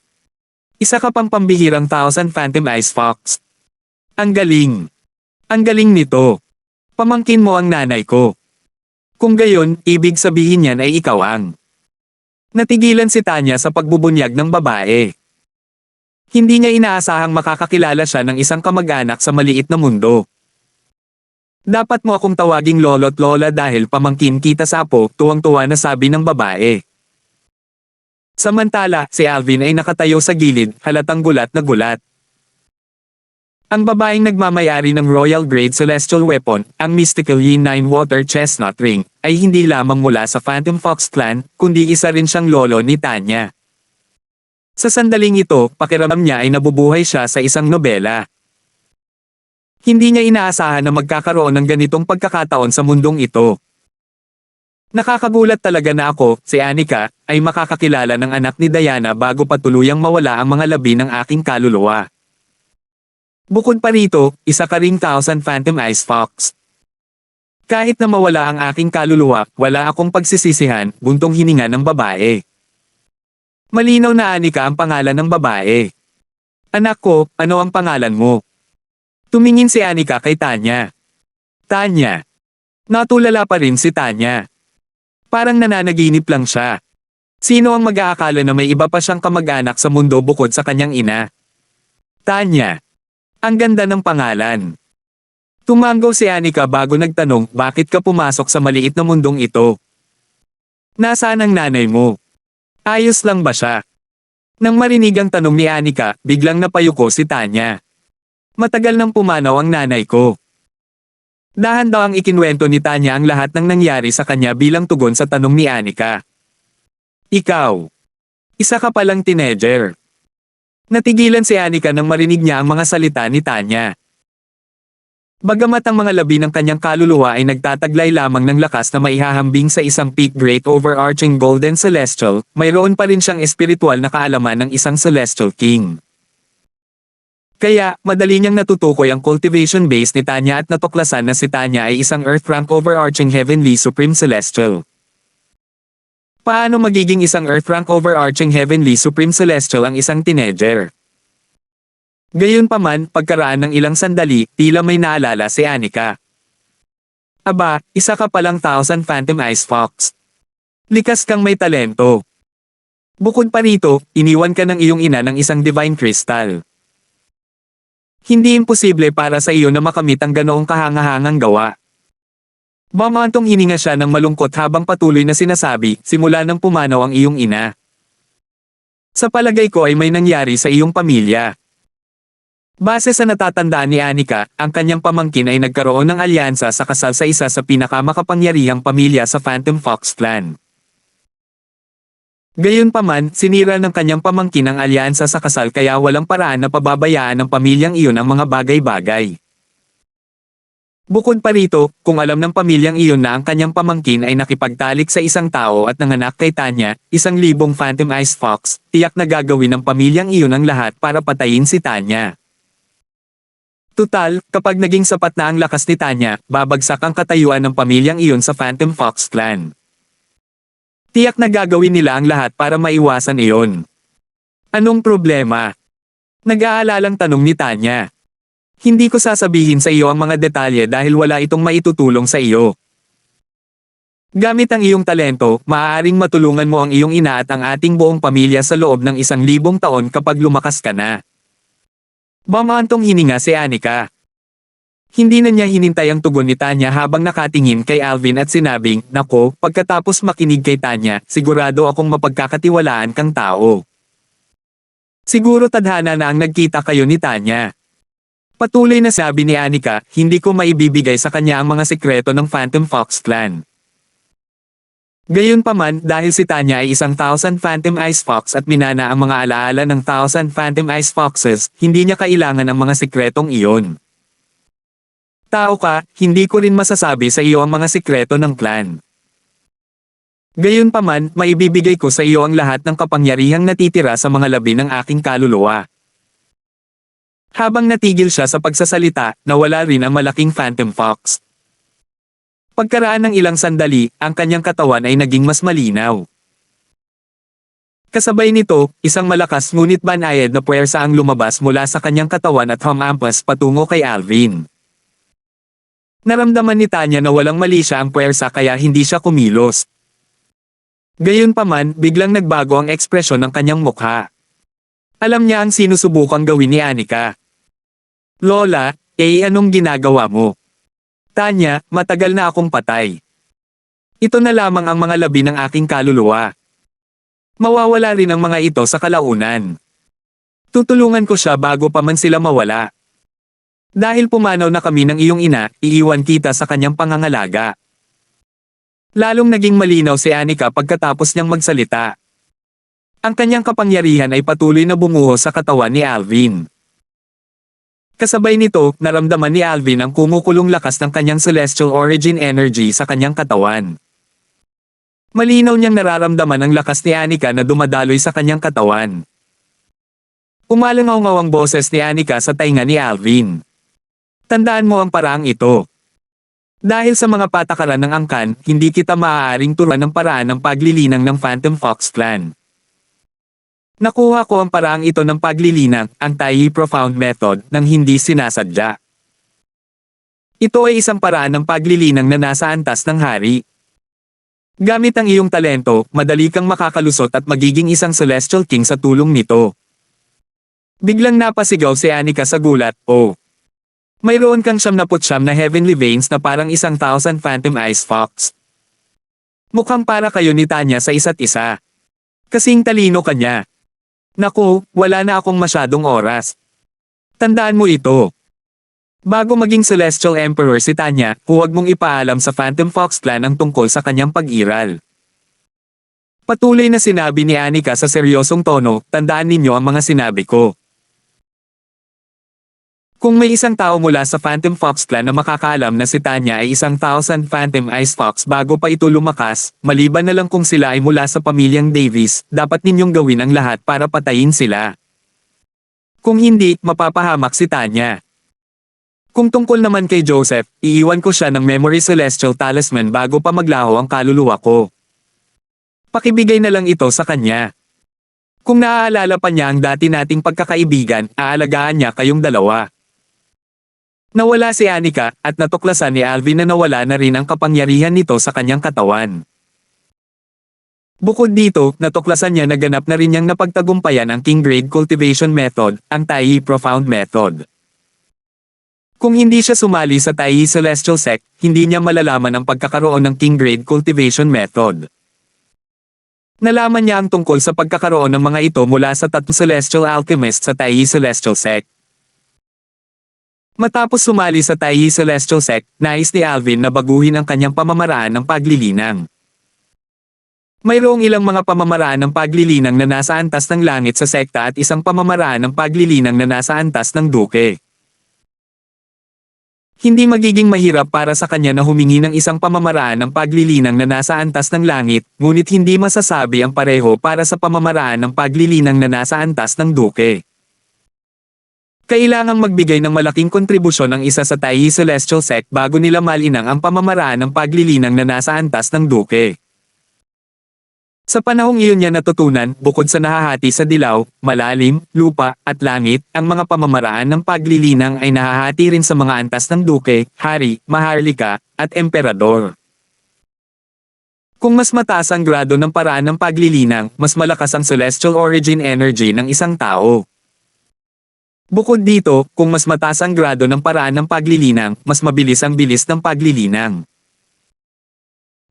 Isa ka pang pambihirang 1,000 Phantom Ice Fox. Ang galing. Ang galing nito. Pamangkin mo ang nanay ko. Kung gayon, ibig sabihin niyan ay ikaw ang. Natigilan si Tanya sa pagbubunyag ng babae. Hindi niya inaasahang makakakilala siya ng isang kamag-anak sa maliit na mundo. Dapat mo akong tawaging lolo't lola dahil pamangkin kita sa apo, tuwang-tuwa na sabi ng babae. Samantala, si Alvin ay nakatayo sa gilid, halatang gulat na gulat. Ang babaeng nagmamayari ng Royal Grade Celestial Weapon, ang Mystical Yin 9 Water Chestnut Ring, ay hindi lamang mula sa Phantom Fox Clan, kundi isa rin siyang lolo ni Tanya. Sa sandaling ito, pakiramdam niya ay nabubuhay siya sa isang nobela. Hindi niya inaasahan na magkakaroon ng ganitong pagkakataon sa mundong ito. Nakakagulat talaga na ako, si Anika, ay makakakilala ng anak ni Diana bago pa tuluyang mawala ang mga labi ng aking kaluluwa. Bukod pa rito, isa ka ring 1,000 Phantom Ice Fox. Kahit na mawala ang aking kaluluwa, wala akong pagsisisihan, buntong hininga ng babae. Malinaw na Anika ang pangalan ng babae. Anak ko, ano ang pangalan mo? Tumingin si Anika kay Tanya. Tanya. Natulala pa rin si Tanya. Parang nananaginip lang siya. Sino ang mag-aakala na may iba pa siyang kamag-anak sa mundo bukod sa kanyang ina? Tanya. Ang ganda ng pangalan. Tumanggaw si Anika bago nagtanong, bakit ka pumasok sa maliit na mundong ito? Nasaan ang nanay mo? Ayos lang ba siya? Nang marinig ang tanong ni Anika, biglang napayuko si Tanya. Matagal nang pumanaw ang nanay ko. Dahan-dahang ikinwento ni Tanya ang lahat ng nangyari sa kanya bilang tugon sa tanong ni Anika. Ikaw. Isa ka palang teenager. Natigilan si Anika nang marinig niya ang mga salita ni Tanya. Bagamat ang mga labi ng kanyang kaluluwa ay nagtataglay lamang ng lakas na maihahambing sa isang peak great overarching golden celestial, mayroon pa rin siyang espiritual na kaalaman ng isang celestial king. Kaya, madali niyang natutukoy ang cultivation base ni Tanya at natuklasan na si Tanya ay isang Earth rank overarching heavenly supreme celestial. Paano magiging isang Earth rank overarching heavenly supreme celestial ang isang teenager? Gayunpaman, pagkaraan ng ilang sandali, tila may naalala si Anika. Aba, isa ka palang 1,000 Phantom Ice Fox. Likas kang may talento. Bukod pa rito, iniwan ka ng iyong ina ng isang divine crystal. Hindi imposible para sa iyo na makamit ang ganoong kahangahangang gawa. Mamantong hininga siya ng malungkot habang patuloy na sinasabi, simula nang pumanaw ang iyong ina. Sa palagay ko ay may nangyari sa iyong pamilya. Base sa natatandaan ni Anika, ang kanyang pamangkin ay nagkaroon ng alyansa sa kasal sa isa sa pinakamakapangyarihang pamilya sa Phantom Fox Clan. Gayunpaman, sinira ng kanyang pamangkin ang alyansa sa kasal kaya walang paraan na pababayaan ng pamilyang iyon ang mga bagay-bagay. Bukod pa rito, kung alam ng pamilyang iyon na ang kanyang pamangkin ay nakipagtalik sa isang tao at nanganak kay Tanya, 1,000 Phantom Ice Fox, tiyak na gagawin ng pamilyang iyon ang lahat para patayin si Tanya. Tutal, kapag naging sapat na ang lakas ni Tanya, babagsak ang katayuan ng pamilyang iyon sa Phantom Fox Clan. Tiyak na gagawin nila ang lahat para maiwasan iyon. Anong problema? Nag-aalalang tanong ni Tanya. Hindi ko sasabihin sa iyo ang mga detalye dahil wala itong maitutulong sa iyo. Gamit ang iyong talento, maaaring matulungan mo ang iyong ina at ang ating buong pamilya sa loob ng 1,000 taon kapag lumakas ka na. Bumantong hininga si Anika. Hindi na niya hinintay ang tugon ni Tanya habang nakatingin kay Alvin at sinabing, "Nako, pagkatapos makinig kay Tanya, sigurado akong mapagkakatiwalaan kang tao." Siguro tadhana na ang nagkita kayo ni Tanya. Patuloy na sabi ni Anika, "Hindi ko maibibigay sa kanya ang mga sekreto ng Phantom Fox Clan." Gayunpaman, dahil si Tanya ay isang 1,000 Phantom Ice Fox at minana ang mga alaala ng 1,000 Phantom Ice Foxes, hindi niya kailangan ang mga sikretong iyon. Tao ka, hindi ko rin masasabi sa iyo ang mga sikreto ng clan. Gayunpaman, maibibigay ko sa iyo ang lahat ng kapangyarihang natitira sa mga labi ng aking kaluluwa. Habang natigil siya sa pagsasalita, nawala rin ang malaking Phantom Fox. Pagkaraan ng ilang sandali, ang kanyang katawan ay naging mas malinaw. Kasabay nito, isang malakas ngunit banayad na puwersa ang lumabas mula sa kanyang katawan at humampas patungo kay Alvin. Naramdaman ni Tanya na walang mali siya ang puwersa kaya hindi siya kumilos. Gayunpaman, biglang nagbago ang ekspresyon ng kanyang mukha. Alam niya ang sinusubukang gawin ni Anika. "Lola, anong ginagawa mo?" "Tanya, matagal na akong patay. Ito na lamang ang mga labi ng aking kaluluwa. Mawawala rin ang mga ito sa kalaunan. Tutulungan ko siya bago pa man sila mawala. Dahil pumanaw na kami ng iyong ina, iiwan kita sa kanyang pangangalaga." Lalong naging malinaw si Anika pagkatapos niyang magsalita. Ang kanyang kapangyarihan ay patuloy na bumuho sa katawan ni Alvin. Kasabay nito, naramdaman ni Alvin ang kumukulong lakas ng kanyang celestial origin energy sa kanyang katawan. Malinaw niyang nararamdaman ang lakas ni Anika na dumadaloy sa kanyang katawan. Umalangaw-ngaw ang boses ni Anika sa tainga ni Alvin. "Tandaan mo ang paraang ito. Dahil sa mga patakaran ng angkan, hindi kita maaaring turuan ng paraan ng paglilinang ng Phantom Fox Clan. Nakuha ko ang paraang ito ng paglilinang, ang Tai Profound Method, nang hindi sinasadya. Ito ay isang paraan ng paglilinang na nasa antas ng hari. Gamit ang iyong talento, madali kang makakalusot at magiging isang Celestial King sa tulong nito." Biglang napasigaw si Anika sa gulat, "Oh! Mayroon kang 79 na Heavenly Veins na parang 1,000 Phantom Ice Fox. Mukhang para kayo ni Tanya sa isa't isa. Kasing talino kanya. Naku, wala na akong masyadong oras. Tandaan mo ito. Bago maging Celestial Emperor si Tanya, huwag mong ipaalam sa Phantom Fox Clan ang tungkol sa kanyang pag-iral." Patuloy na sinabi ni Anika sa seryosong tono, "Tandaan ninyo ang mga sinabi ko. Kung may isang tao mula sa Phantom Fox Clan na makakaalam na si Tanya ay 1,000 Phantom Ice Fox bago pa ito lumakas, maliban na lang kung sila ay mula sa pamilyang Davis, dapat ninyong gawin ang lahat para patayin sila. Kung hindi, mapapahamak si Tanya. Kung tungkol naman kay Joseph, iiwan ko siya ng Memory Celestial Talisman bago pa maglaho ang kaluluwa ko. Pakibigay na lang ito sa kanya. Kung naaalala pa niya ang dati nating pagkakaibigan, aalagaan niya kayong dalawa." Nawala si Anika, at natuklasan ni Alvin na nawala na rin ang kapangyarihan nito sa kanyang katawan. Bukod dito, natuklasan niya na ganap na rin niyang napagtagumpayan ang King Grade Cultivation Method, ang Tai Profound Method. Kung hindi siya sumali sa Tai Celestial Sect, hindi niya malalaman ang pagkakaroon ng King Grade Cultivation Method. Nalaman niya ang tungkol sa pagkakaroon ng mga ito mula sa 3 Celestial Alchemists sa Tai Celestial Sect. Matapos sumali sa Tai Celestial Sect, nais ni Alvin na baguhin ang kanyang pamamaraan ng paglilinang. Mayroong ilang mga pamamaraan ng paglilinang na nasa antas ng langit sa sekta at isang pamamaraan ng paglilinang na nasa antas ng duke. Hindi magiging mahirap para sa kanya na humingi ng isang pamamaraan ng paglilinang na nasa antas ng langit, ngunit hindi masasabi ang pareho para sa pamamaraan ng paglilinang na nasa antas ng duke. Kailangang magbigay ng malaking kontribusyon ang isa sa Tai Celestial Sect bago nila malinang ang pamamaraan ng paglilinang na nasa antas ng duke. Sa panahong iyon niya natutunan, bukod sa nahahati sa dilaw, malalim, lupa, at langit, ang mga pamamaraan ng paglilinang ay nahahati rin sa mga antas ng duke, hari, maharlika, at emperador. Kung mas mataas ang grado ng paraan ng paglilinang, mas malakas ang celestial origin energy ng isang tao. Bukod dito, kung mas mataas ang grado ng paraan ng paglilinang, mas mabilis ang bilis ng paglilinang.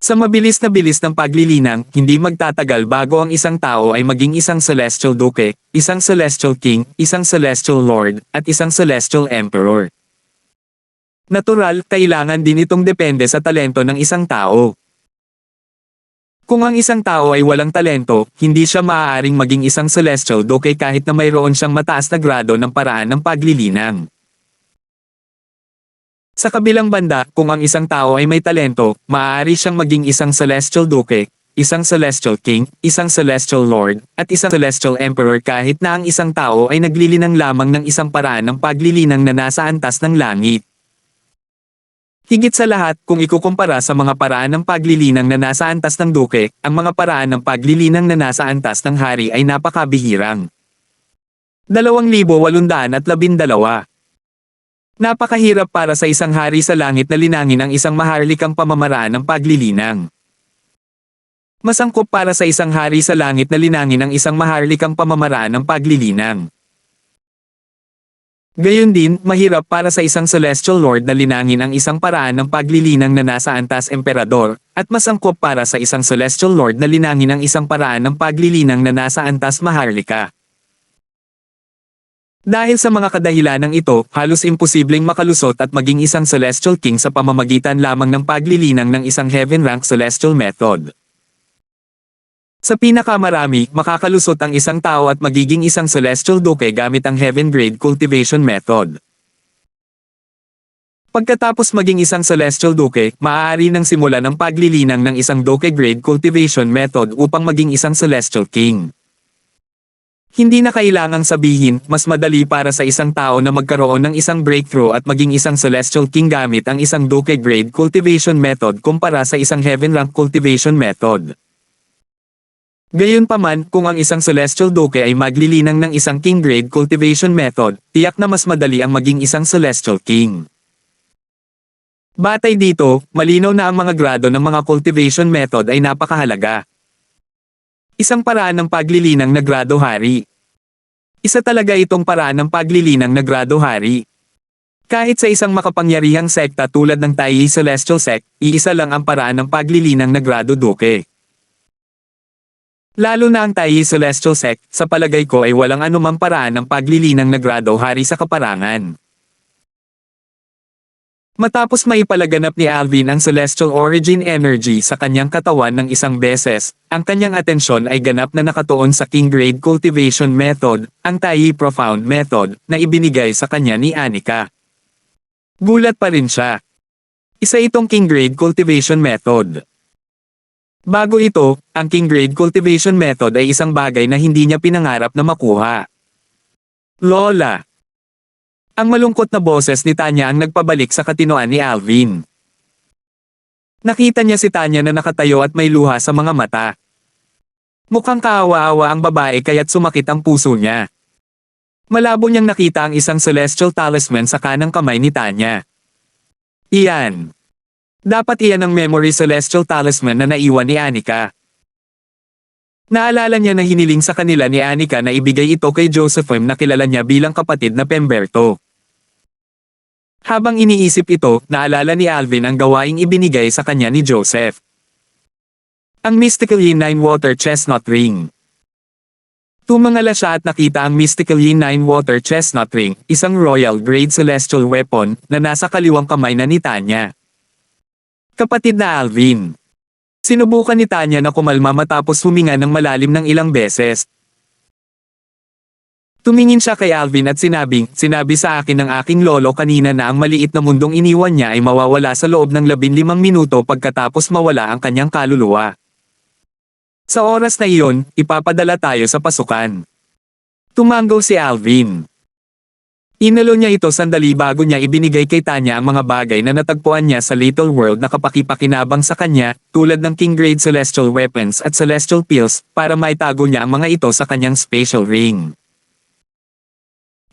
Sa mabilis na bilis ng paglilinang, hindi magtatagal bago ang isang tao ay maging isang Celestial Duke, isang Celestial King, isang Celestial Lord, at isang Celestial Emperor. Natural, kailangan din itong depende sa talento ng isang tao. Kung ang isang tao ay walang talento, hindi siya maaaring maging isang Celestial Duke kahit na mayroon siyang mataas na grado ng paraan ng paglilinang. Sa kabilang banda, kung ang isang tao ay may talento, maaari siyang maging isang Celestial Duke, isang Celestial King, isang Celestial Lord, at isang Celestial Emperor kahit na ang isang tao ay naglilinang lamang ng isang paraan ng paglilinang na nasa antas ng langit. Higit sa lahat, kung ikukumpara sa mga paraan ng paglilinang na nasa antas ng Duke, ang mga paraan ng paglilinang na nasa antas ng Hari ay napakabihirang. 2,812. Napakahirap para sa isang hari sa langit na linangin ang isang maharlikang pamamaraan ng paglilinang. Masangkop para sa isang hari sa langit na linangin ang isang maharlikang pamamaraan ng paglilinang. Gayon din, mahirap para sa isang Celestial Lord na linangin ang isang paraan ng paglilinang na nasa antas emperador, at masangkop para sa isang Celestial Lord na linangin ang isang paraan ng paglilinang na nasa antas maharlika. Dahil sa mga kadahilanang ito, halos imposibleng makalusot at maging isang Celestial King sa pamamagitan lamang ng paglilinang ng isang Heaven Rank Celestial Method. Sa pinakamarami, makakalusot ang isang tao at magiging isang Celestial Duke gamit ang Heaven Grade Cultivation Method. Pagkatapos maging isang Celestial Duke, maaari nang simulan ang paglilinang ng isang Duke Grade Cultivation Method upang maging isang Celestial King. Hindi na kailangang sabihin, mas madali para sa isang tao na magkaroon ng isang breakthrough at maging isang Celestial King gamit ang isang Duke Grade Cultivation Method kumpara sa isang Heaven Rank Cultivation Method. Gayunpaman, kung ang isang Celestial Duke ay maglilinang ng isang King Grade Cultivation Method, tiyak na mas madali ang maging isang Celestial King. Batay dito, malinaw na ang mga grado ng mga cultivation method ay napakahalaga. Isang paraan ng paglilinang na grado hari. Isa talaga itong paraan ng paglilinang na grado hari. Kahit sa isang makapangyarihang sekta tulad ng Taiyi Celestial Sect, iisa lang ang paraan ng paglilinang na grado Duke. Lalo na ang Taiyi Celestial Sect, sa palagay ko ay walang anumang paraan ng paglilinang na grado hari sa kaparangan. Matapos maipalaganap ni Alvin ang Celestial Origin Energy sa kanyang katawan ng isang beses, ang kanyang atensyon ay ganap na nakatuon sa King Grade Cultivation Method, ang Taiyi Profound Method, na ibinigay sa kanya ni Anika. Gulat pa rin siya. Isa itong King Grade Cultivation Method. Bago ito, ang King Grade Cultivation Method ay isang bagay na hindi niya pinangarap na makuha. Lola. Ang malungkot na boses ni Tanya ang nagpabalik sa katinoan ni Alvin. Nakita niya si Tanya na nakatayo at may luha sa mga mata. Mukhang kaawa-awa ang babae kaya't sumakit ang puso niya. Malabo niyang nakita ang isang celestial talisman sa kanang kamay ni Tanya. Iyan. Dapat iyan ang memory celestial talisman na naiwan ni Anika. Naalala niya na hiniling sa kanila ni Anika na ibigay ito kay Josephine na kilala niya bilang kapatid na Pemberto. Habang iniisip ito, naalala ni Alvin ang gawaing ibinigay sa kanya ni Joseph. Ang Mystical Yin 9 Water Chestnut Ring. Tumangala siya at nakita ang Mystical Yin 9 Water Chestnut Ring, isang Royal Grade Celestial Weapon, na nasa kaliwang kamay na ni Tanya. Kapatid na Alvin. Sinubukan ni Tanya na kumalma matapos huminga ng malalim ng ilang beses. Tumingin siya kay Alvin at sinabi sa akin ng aking lolo kanina na ang maliit na mundong iniwan niya ay mawawala sa loob ng 15 minuto pagkatapos mawala ang kanyang kaluluwa. Sa oras na iyon, ipapadala tayo sa pasukan. Tumango si Alvin. Inalo niya ito sandali bago niya ibinigay kay Tanya ang mga bagay na natagpuan niya sa Little World na kapakipakinabang sa kanya, tulad ng King Grade Celestial Weapons at Celestial Pills, para maitago niya ang mga ito sa kanyang Spatial Ring.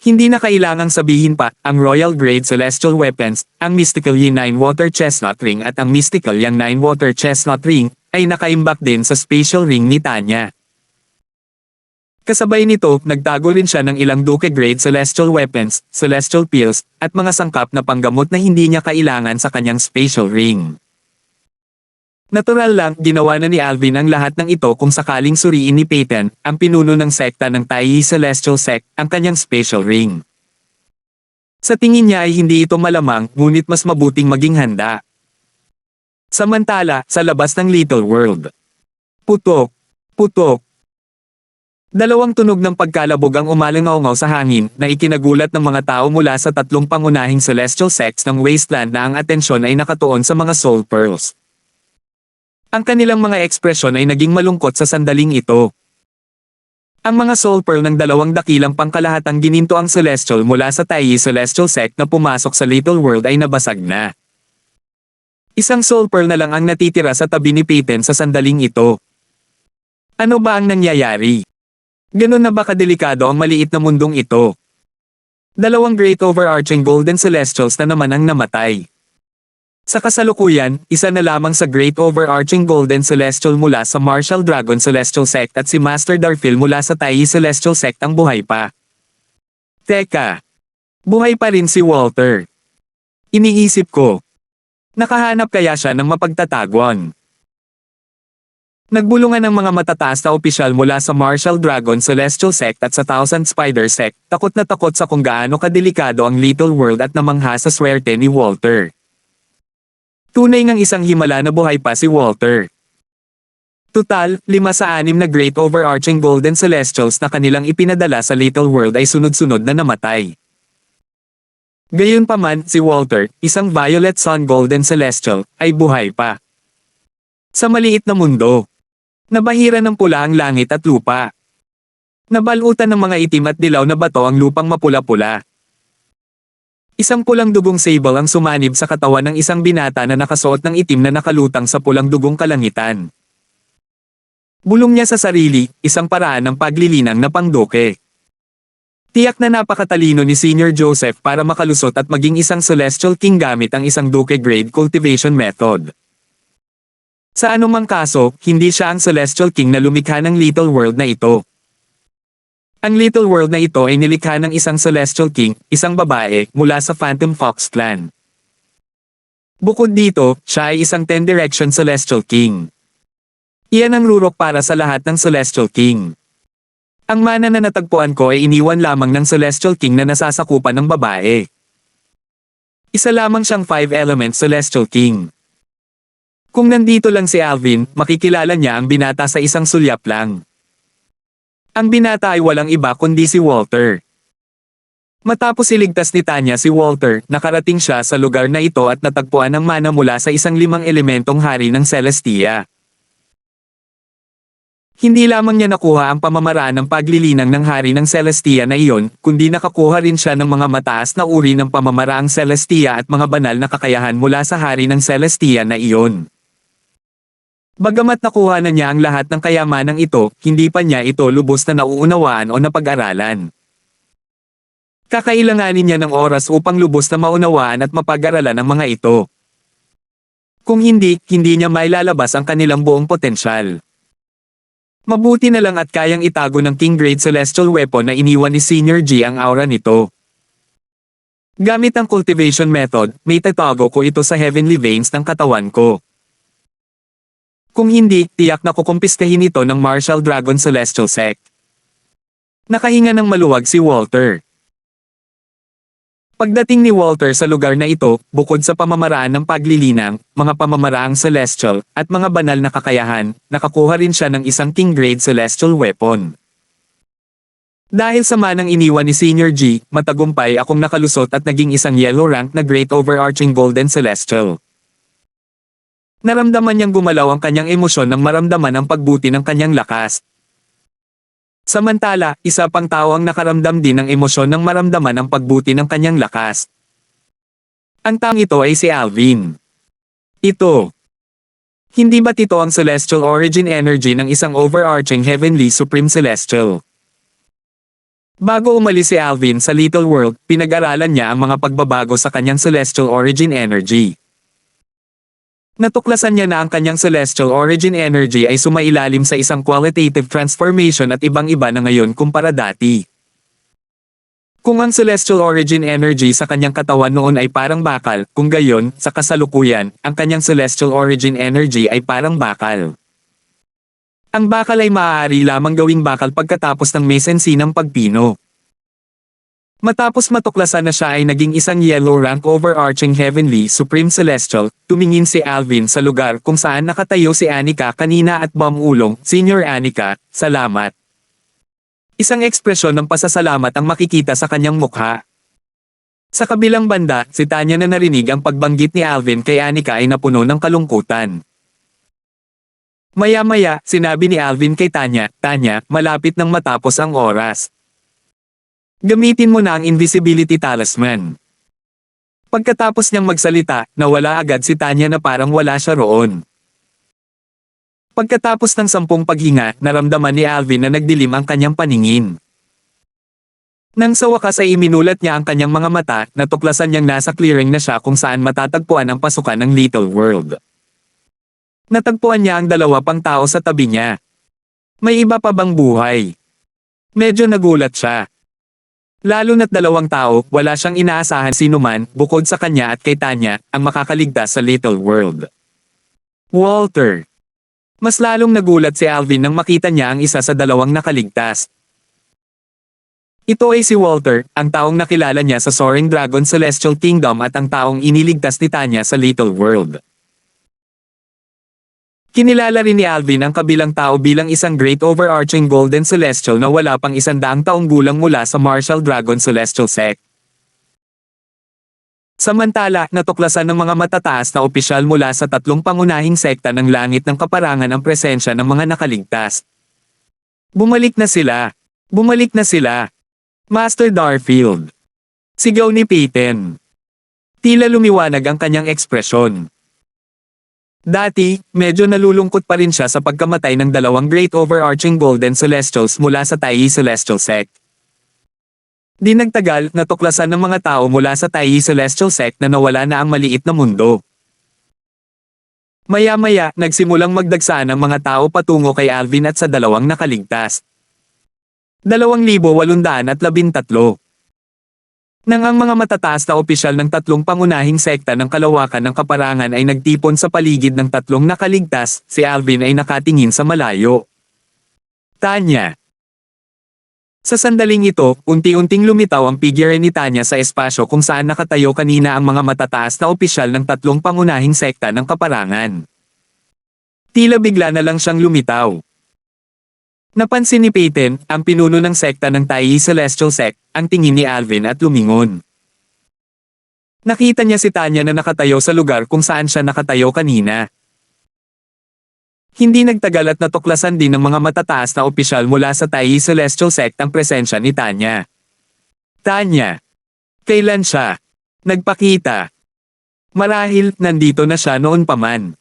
Hindi na kailangang sabihin pa, ang Royal Grade Celestial Weapons, ang Mystical Yin 9 Water Chestnut Ring at ang Mystical Yang 9 Water Chestnut Ring, ay nakaimbak din sa Spatial Ring ni Tanya. Kasabay nito, nagtago rin siya ng ilang Duke Grade Celestial Weapons, Celestial Pills, at mga sangkap na panggamot na hindi niya kailangan sa kanyang Spatial Ring. Natural lang, ginawa na ni Alvin ang lahat ng ito kung sakaling suriin ni Peyton, ang pinuno ng sekta ng Taiyi Celestial Sect, ang kanyang Spatial Ring. Sa tingin niya ay hindi ito malamang, ngunit mas mabuting maging handa. Samantala, sa labas ng Little World. Putok. Putok. Dalawang tunog ng pagkalabog ang umalingaw sa hangin na ikinagulat ng mga tao mula sa tatlong pangunahing celestial sects ng Wasteland na ang atensyon ay nakatuon sa mga Soul Pearls. Ang kanilang mga ekspresyon ay naging malungkot sa sandaling ito. Ang mga Soul Pearl ng dalawang dakilang pangkalahatang gininto ang Celestial mula sa Taiyi Celestial Sect na pumasok sa Little World ay nabasag na. Isang Soul Pearl na lang ang natitira sa tabi ni Peyton sa sandaling ito. Ano ba ang nangyayari? Ganon na ba kadelikado ang maliit na mundong ito? Dalawang Great Overarching Golden Celestials na naman ang namatay. Sa kasalukuyan, isa na lamang sa Great Overarching Golden Celestial mula sa Martial Dragon Celestial Sect at si Master Darphil mula sa Taiyi Celestial Sect ang buhay pa. Teka! Buhay pa rin si Walter. Iniisip ko. Nakahanap kaya siya ng mapagtatagwan? Nagbulungan ng mga matataas na opisyal mula sa Martial Dragon Celestial Sect at sa Thousand Spider Sect, takot na takot sa kung gaano kadelikado ang Little World at namangha sa swerte ni Walter. Tunay ngang isang himala na buhay pa si Walter. Tutal, 5 sa 6 na Great Overarching Golden Celestials na kanilang ipinadala sa Little World ay sunod-sunod na namatay. Gayunpaman, si Walter, isang Violet Sun Golden Celestial, ay buhay pa. Sa maliit na mundo. Nabahira ng pula ang langit at lupa. Nabalutan ng mga itim at dilaw na bato ang lupang mapula-pula. Isang pulang dugong sable ang sumanib sa katawan ng isang binata na nakasuot ng itim na nakalutang sa pulang dugong kalangitan. Bulong niya sa sarili, isang paraan ng paglilinang na pangduke. Tiyak na napakatalino ni Senior Joseph para makalusot at maging isang Celestial King gamit ang isang Duke Grade Cultivation Method. Sa anumang kaso, hindi siya ang Celestial King na lumikha ng Little World na ito. Ang Little World na ito ay nilikha ng isang Celestial King, isang babae, mula sa Phantom Fox Clan. Bukod dito, siya ay isang 10 Direction Celestial King. Iyan ang rurok para sa lahat ng Celestial King. Ang mana na natagpuan ko ay iniwan lamang ng Celestial King na nasasakupan ng babae. Isa lamang siyang 5 Element Celestial King. Kung nandito lang si Alvin, makikilala niya ang binata sa isang sulyap lang. Ang binata ay walang iba kundi si Walter. Matapos iligtas ni Tanya si Walter, nakarating siya sa lugar na ito at natagpuan ang mana mula sa isang 5 elementong hari ng Celestia. Hindi lamang niya nakuha ang pamamaraan ng paglilinang ng hari ng Celestia na iyon, kundi nakakuha rin siya ng mga mataas na uri ng pamamaraang Celestia at mga banal na kakayahan mula sa hari ng Celestia na iyon. Bagamat nakuha na niya ang lahat ng kayamanang ito, hindi pa niya ito lubos na nauunawaan o napag-aralan. Kakailanganin niya ng oras upang lubos na maunawaan at mapag-aralan ang mga ito. Kung hindi, hindi niya mailalabas ang kanilang buong potensyal. Mabuti na lang at kayang itago ng King Grade Celestial Weapon na iniwan ni Senior G ang aura nito. Gamit ang cultivation method, may tatago ko ito sa heavenly veins ng katawan ko. Kung hindi, tiyak na kukumpiskahin ito ng Martial Dragon Celestial Sect. Nakahinga ng maluwag si Walter. Pagdating ni Walter sa lugar na ito, bukod sa pamamaraan ng paglilinang, mga pamamaraang celestial, at mga banal na kakayahan, nakakuha rin siya ng isang King Grade Celestial Weapon. Dahil sa manang iniwan ni Senior G, matagumpay akong nakalusot at naging isang yellow rank na Great Overarching Golden Celestial. Naramdaman niyang gumalaw ang kanyang emosyon nang maramdaman ang pagbuti ng kanyang lakas. Samantala, isa pang tao ang nakaramdam din ng emosyon ng maramdaman ang pagbuti ng kanyang lakas. Ang taong ito ay si Alvin. Ito. Hindi ba't ito ang celestial origin energy ng isang overarching heavenly supreme celestial? Bago umalis si Alvin sa Little World, pinag-aralan niya ang mga pagbabago sa kanyang celestial origin energy. Natuklasan niya na ang kanyang celestial origin energy ay sumailalim sa isang qualitative transformation at ibang-iba na ngayon kumpara dati. Kung ang celestial origin energy sa kanyang katawan noon ay parang bakal, kung gayon, sa kasalukuyan, ang kanyang celestial origin energy ay parang bakal. Ang bakal ay maaari lamang gawing bakal pagkatapos ng may sensinang pagpino. Matapos matuklasan na siya ay naging isang yellow rank overarching heavenly supreme celestial, tumingin si Alvin sa lugar kung saan nakatayo si Anika kanina at Ulong, Senior Anika, salamat. Isang ekspresyon ng pasasalamat ang makikita sa kanyang mukha. Sa kabilang banda, si Tanya na narinig ang pagbanggit ni Alvin kay Anika ay napuno ng kalungkutan. Maya-maya, sinabi ni Alvin kay Tanya, Tanya, malapit nang matapos ang oras. Gamitin mo na ang invisibility talisman. Pagkatapos niyang magsalita, nawala agad si Tanya na parang wala siya roon. Pagkatapos ng 10 paghinga, naramdaman ni Alvin na nagdilim ang kanyang paningin. Nang sa wakas ay iminulat niya ang kanyang mga mata, natuklasan niyang nasa clearing na siya kung saan matatagpuan ang pasukan ng Little World. Natagpuan niya ang 2 pang tao sa tabi niya. May iba pa bang buhay? Medyo nagulat siya. Lalo na't 2 tao, wala siyang inaasahan sinuman, bukod sa kanya at kay Tanya, ang makakaligtas sa Little World. Walter. Mas lalong nagulat si Alvin nang makita niya ang isa sa 2 nakaligtas. Ito ay si Walter, ang taong nakilala niya sa Soaring Dragon Celestial Kingdom at ang taong iniligtas ni Tanya sa Little World. Kinilala rin ni Alvin ang kabilang tao bilang isang great overarching golden celestial na wala pang 100 taong gulang mula sa Martial Dragon Celestial Sect. Samantala, natuklasan ng mga matataas na opisyal mula sa 3 pangunahing sekta ng langit ng kaparangan ang presensya ng mga nakaligtas. Bumalik na sila! Bumalik na sila! Master Darfield! Sigaw ni Peyton. Tila lumiwanag ang kanyang ekspresyon. Dati, medyo nalulungkot pa rin siya sa pagkamatay ng 2 great overarching golden celestials mula sa Taiyi Celestial Sect. Di nagtagal, natuklasan ng mga tao mula sa Taiyi Celestial Sect na nawala na ang maliit na mundo. Maya-maya, nagsimulang magdagsaan ang mga tao patungo kay Alvin at sa 2 nakaligtas. 2,813. Nang ang mga matataas na opisyal ng 3 pangunahing sekta ng kalawakan ng kaparangan ay nagtipon sa paligid ng 3 nakaligtas, si Alvin ay nakatingin sa malayo. Tanya. Sa sandaling ito, unti-unting lumitaw ang figure ni Tanya sa espasyo kung saan nakatayo kanina ang mga matataas na opisyal ng 3 pangunahing sekta ng kaparangan. Tila bigla na lang siyang lumitaw. Napansin ni Peyton, ang pinuno ng sekta ng Taiyi Celestial Sect, ang tingin ni Alvin at lumingon. Nakita niya si Tanya na nakatayo sa lugar kung saan siya nakatayo kanina. Hindi nagtagal at natuklasan din ng mga matataas na opisyal mula sa Taiyi Celestial Sect ang presensya ni Tanya. Tanya. Kailan siya nagpakita? Marahil, nandito na siya noon pa man.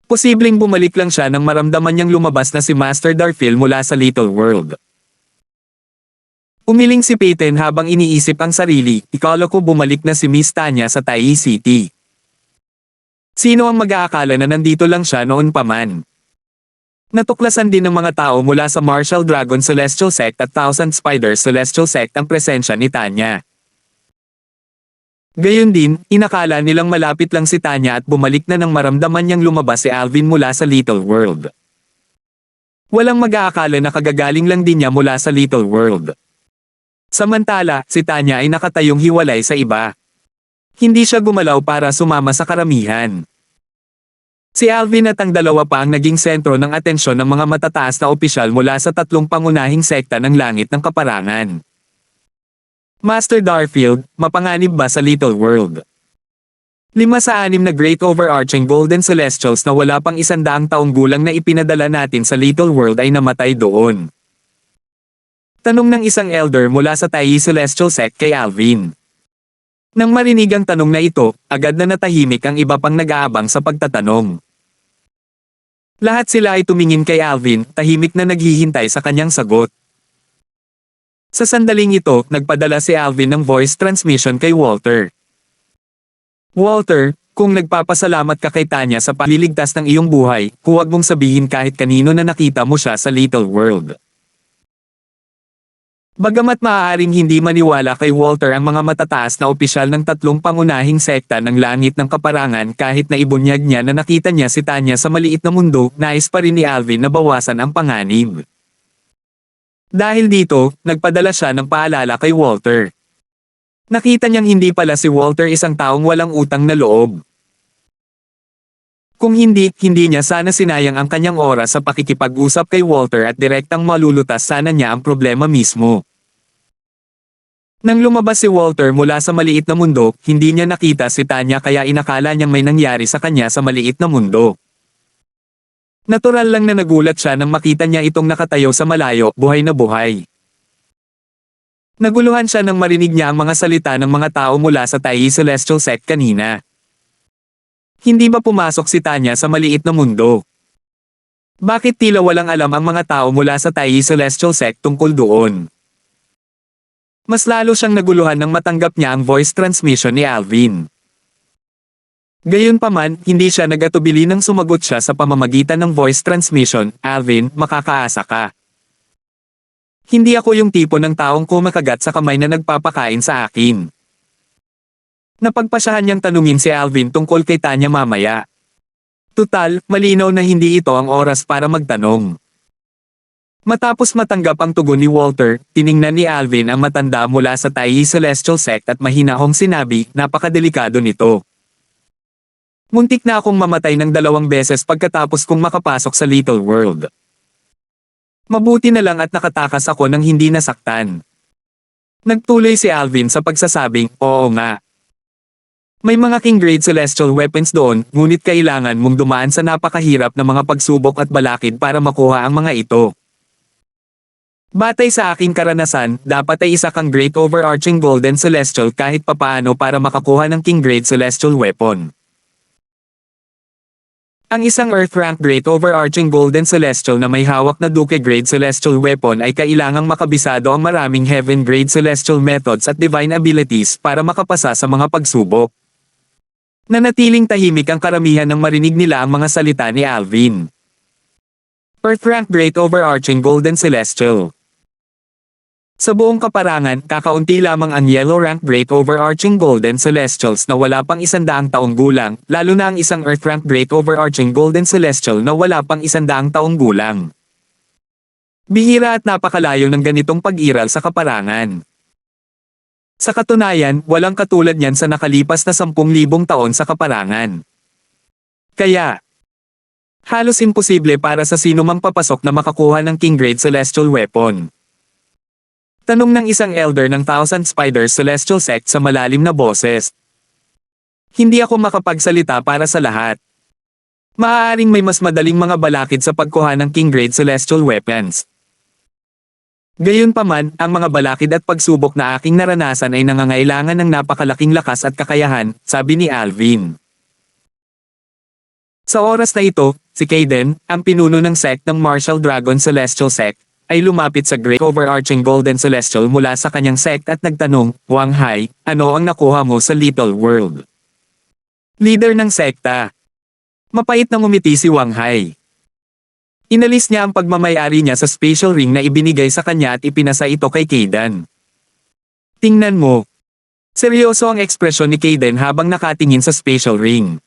Posibleng bumalik lang siya nang maramdaman niyang lumabas na si Master Darfield mula sa Little World. Umiling si Peyton habang iniisip ang sarili, ikala ko bumalik na si Miss Tanya sa Taiyi City. Sino ang mag-aakala na nandito lang siya noon pa man? Natuklasan din ng mga tao mula sa Martial Dragon Celestial Sect at Thousand Spiders Celestial Sect ang presensya ni Tanya. Gayon din, inakala nilang malapit lang si Tanya at bumalik na nang maramdaman niyang lumabas si Alvin mula sa Little World. Walang mag-aakala na kagagaling lang din niya mula sa Little World. Samantala, si Tanya ay nakatayong hiwalay sa iba. Hindi siya gumalaw para sumama sa karamihan. Si Alvin at ang 2 pa ang naging sentro ng atensyon ng mga matataas na opisyal mula sa 3 pangunahing sekta ng langit ng kaparangan. Master Darfield, mapanganib ba sa Little World? 5 sa 6 na Great Overarching Golden Celestials na wala pang 100 taong gulang na ipinadala natin sa Little World ay namatay doon. Tanong ng isang elder mula sa Taiyi Celestial Sect kay Alvin. Nang marinig ang tanong na ito, agad na natahimik ang iba pang nag-aabang sa pagtatanong. Lahat sila ay tumingin kay Alvin, tahimik na naghihintay sa kanyang sagot. Sa sandaling ito, nagpadala si Alvin ng voice transmission kay Walter. Walter, kung nagpapasalamat ka kay Tanya sa paliligtas ng iyong buhay, huwag mong sabihin kahit kanino na nakita mo siya sa Little World. Bagamat maaaring hindi maniwala kay Walter ang mga matataas na opisyal ng tatlong pangunahing sekta ng langit ng kaparangan kahit na ibunyag niya na nakita niya si Tanya sa maliit na mundo, nais pa rin ni Alvin na bawasan ang panganib. Dahil dito, nagpadala siya ng paalala kay Walter. Nakita niyang hindi pala si Walter isang taong walang utang na loob. Kung hindi niya sana sinayang ang kanyang oras sa pakikipag-usap kay Walter at direktang malulutas sana niya ang problema mismo. Nang lumabas si Walter mula sa maliit na mundo, hindi niya nakita si Tanya kaya inakala niyang may nangyari sa kanya sa maliit na mundo. Natural lang na nagulat siya nang makita niya itong nakatayo sa malayo, buhay na buhay. Naguluhan siya nang marinig niya ang mga salita ng mga tao mula sa Taiyi Celestial Sect kanina. Hindi ba pumasok si Tanya sa maliit na mundo? Bakit tila walang alam ang mga tao mula sa Taiyi Celestial Sect tungkol doon? Mas lalo siyang naguluhan nang matanggap niya ang voice transmission ni Alvin. Gayunpaman, hindi siya nagatubili nang sumagot siya sa pamamagitan ng voice transmission. Alvin, makakaasa ka. Hindi ako yung tipo ng taong kumakagat sa kamay na nagpapakain sa akin. Napagpasyahan niyang tanungin si Alvin tungkol kay Tanya mamaya. Tutal, malinaw na hindi ito ang oras para magtanong. Matapos matanggap ang tugon ni Walter, tiningnan ni Alvin ang matanda mula sa Taiyi Celestial Sect at mahinahong sinabi, napakadelikado nito. Muntik na akong mamatay ng 2 beses pagkatapos kong makapasok sa Little World. Mabuti na lang at nakatakas ako nang hindi nasaktan. Nagtuloy si Alvin sa pagsasabing, oo nga. May mga king-grade celestial weapons doon, ngunit kailangan mong dumaan sa napakahirap na mga pagsubok at balakid para makuha ang mga ito. Batay sa aking karanasan, dapat ay isa kang great overarching golden celestial kahit papaano para makakuha ng king-grade celestial weapon. Ang isang Earth-rank Great Overarching Golden Celestial na may hawak na Duke-grade Celestial Weapon ay kailangang makabisado ang maraming Heaven-grade Celestial Methods at Divine Abilities para makapasa sa mga pagsubok. Nanatiling tahimik ang karamihan nang marinig nila ang mga salita ni Alvin. Earth-rank Great Overarching Golden Celestial. Sa buong kaparangan, kakaunti lamang ang Yellow-rank Great Overarching Golden Celestials na wala pang 100 taong gulang, lalo na ang isang Earth-rank Great Overarching Golden Celestial na wala pang 100 taong gulang. Bihira at napakalayo ng ganitong pag-iral sa kaparangan. Sa katunayan, walang katulad niyan sa nakalipas na 10,000 taon sa kaparangan. Kaya, halos imposible para sa sino mang papasok na makakuha ng King-grade Celestial Weapon. Tanong ng isang elder ng Thousand Spiders Celestial Sect sa malalim na boses. Hindi ako makapagsalita para sa lahat. Maaaring may mas madaling mga balakid sa pagkuha ng King-grade Celestial Weapons. Gayunpaman, ang mga balakid at pagsubok na aking naranasan ay nangangailangan ng napakalaking lakas at kakayahan, sabi ni Alvin. Sa oras na ito, si Kaden, ang pinuno ng sect ng Martial Dragon Celestial Sect, ay lumapit sa Great Overarching Golden Celestial mula sa kanyang sect at nagtanong, Wang Hai, ano ang nakuha mo sa Little World? Leader ng sekta. Mapait na ngumiti si Wang Hai. Inalis niya ang pagmamayari niya sa spatial ring na ibinigay sa kanya at ipinasa ito kay Kaden. Tingnan mo. Seryoso ang ekspresyon ni Kaden habang nakatingin sa spatial ring.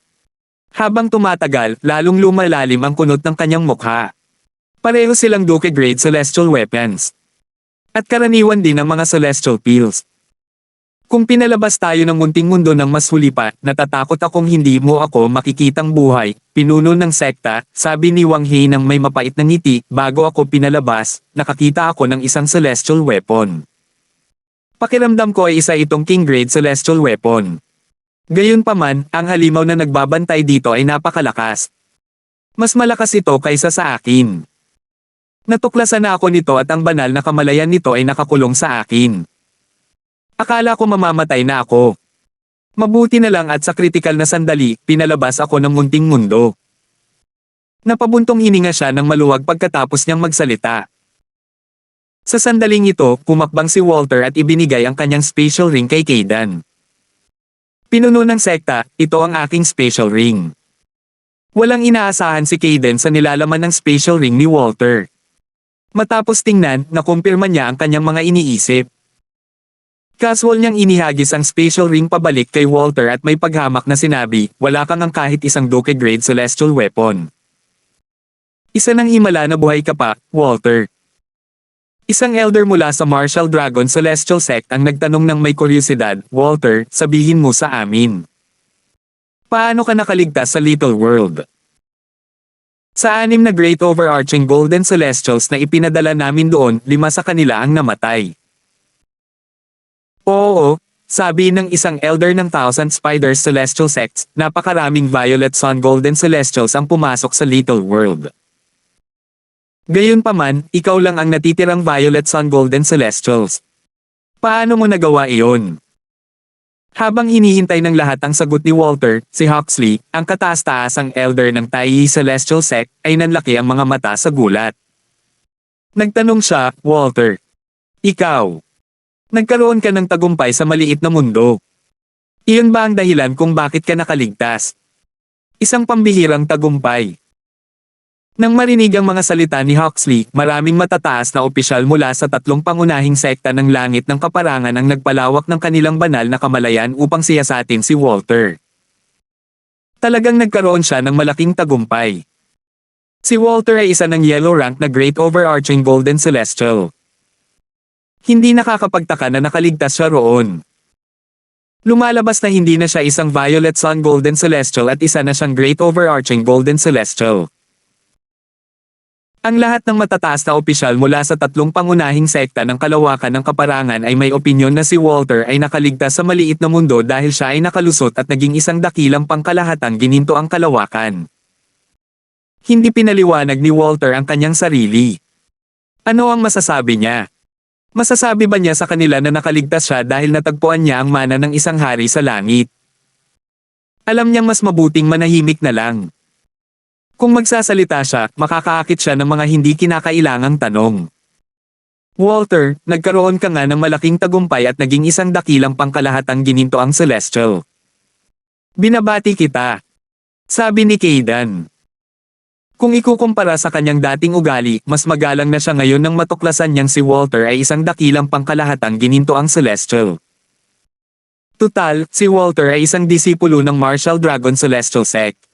Habang tumatagal, lalong lumalalim ang kunot ng kanyang mukha. Pareho silang Duke-grade Celestial Weapons. At karaniwan din ang mga Celestial Pills. Kung pinalabas tayo ng munting mundo ng mas huli pa, natatakot akong hindi mo ako makikitang buhay, pinuno ng sekta, sabi ni Wang Hei nang may mapait na ngiti, bago ako pinalabas, nakakita ako ng isang Celestial Weapon. Pakiramdam ko ay isa itong King-grade Celestial Weapon. Gayunpaman, ang halimaw na nagbabantay dito ay napakalakas. Mas malakas ito kaysa sa akin. Natuklasan na ako nito at ang banal na kamalayan nito ay nakakulong sa akin. Akala ko mamamatay na ako. Mabuti na lang at sa kritikal na sandali, pinalabas ako ng munting mundo. Napabuntong hininga siya ng maluwag pagkatapos niyang magsalita. Sa sandaling ito, pumakbang si Walter at ibinigay ang kanyang spatial ring kay Kayden. Pinuno ng sekta, ito ang aking spatial ring. Walang inaasahan si Kayden sa nilalaman ng spatial ring ni Walter. Matapos tingnan, nakumpirma niya ang kanyang mga iniisip. Casual niyang inihagis ang spatial ring pabalik kay Walter at may paghamak na sinabi, wala kang ang kahit isang Doke grade celestial weapon. Isa ng himala na buhay ka pa, Walter. Isang elder mula sa Martial Dragon Celestial Sect ang nagtanong ng may kuryosidad, Walter, sabihin mo sa amin. Paano ka nakaligtas sa Little World? Sa 6 na Great Overarching Golden Celestials na ipinadala namin doon, 5 sa kanila ang namatay. Oo, sabi ng isang elder ng Thousand Spiders Celestial Sects, napakaraming Violet Sun Golden Celestials ang pumasok sa Little World. Gayunpaman, ikaw lang ang natitirang Violet Sun Golden Celestials. Paano mo nagawa iyon? Habang hinihintay ng lahat ang sagot ni Walter, si Huxley, ang kataas-taasang elder ng Taiyi Celestial Sect, ay nanlaki ang mga mata sa gulat. Nagtanong siya, Walter. Ikaw. Nagkaroon ka ng tagumpay sa maliit na mundo. Iyon ba ang dahilan kung bakit ka nakaligtas? Isang pambihirang tagumpay. Nang marinig ang mga salita ni Huxley, maraming matataas na opisyal mula sa 3 pangunahing sekta ng langit ng kaparangan ang nagpalawak ng kanilang banal na kamalayan upang siyasatin si Walter. Talagang nagkaroon siya ng malaking tagumpay. Si Walter ay isa ng yellow rank na Great Overarching Golden Celestial. Hindi nakakapagtaka na nakaligtas siya roon. Lumalabas na hindi na siya isang Violet Sun Golden Celestial at isa na siyang Great Overarching Golden Celestial. Ang lahat ng matataas na opisyal mula sa 3 pangunahing sekta ng kalawakan ng kaparangan ay may opinyon na si Walter ay nakaligtas sa maliit na mundo dahil siya ay nakalusot at naging isang dakilang pangkalahatang gininto ang kalawakan. Hindi pinaliwanag ni Walter ang kanyang sarili. Ano ang masasabi niya? Masasabi ba niya sa kanila na nakaligtas siya dahil natagpuan niya ang mana ng isang hari sa langit? Alam niyang mas mabuting manahimik na lang. Kung magsasalita siya, makakaakit siya ng mga hindi kinakailangang tanong. Walter, nagkaroon ka nga ng malaking tagumpay at naging isang dakilang pangkalahatang gininto ang Celestial. Binabati kita. Sabi ni Kayden. Kung ikukumpara sa kanyang dating ugali, mas magalang na siya ngayon nang matuklasan niyang si Walter ay isang dakilang pangkalahatang gininto ang Celestial. Tutal, si Walter ay isang disipulo ng Martial Dragon Celestial Sect.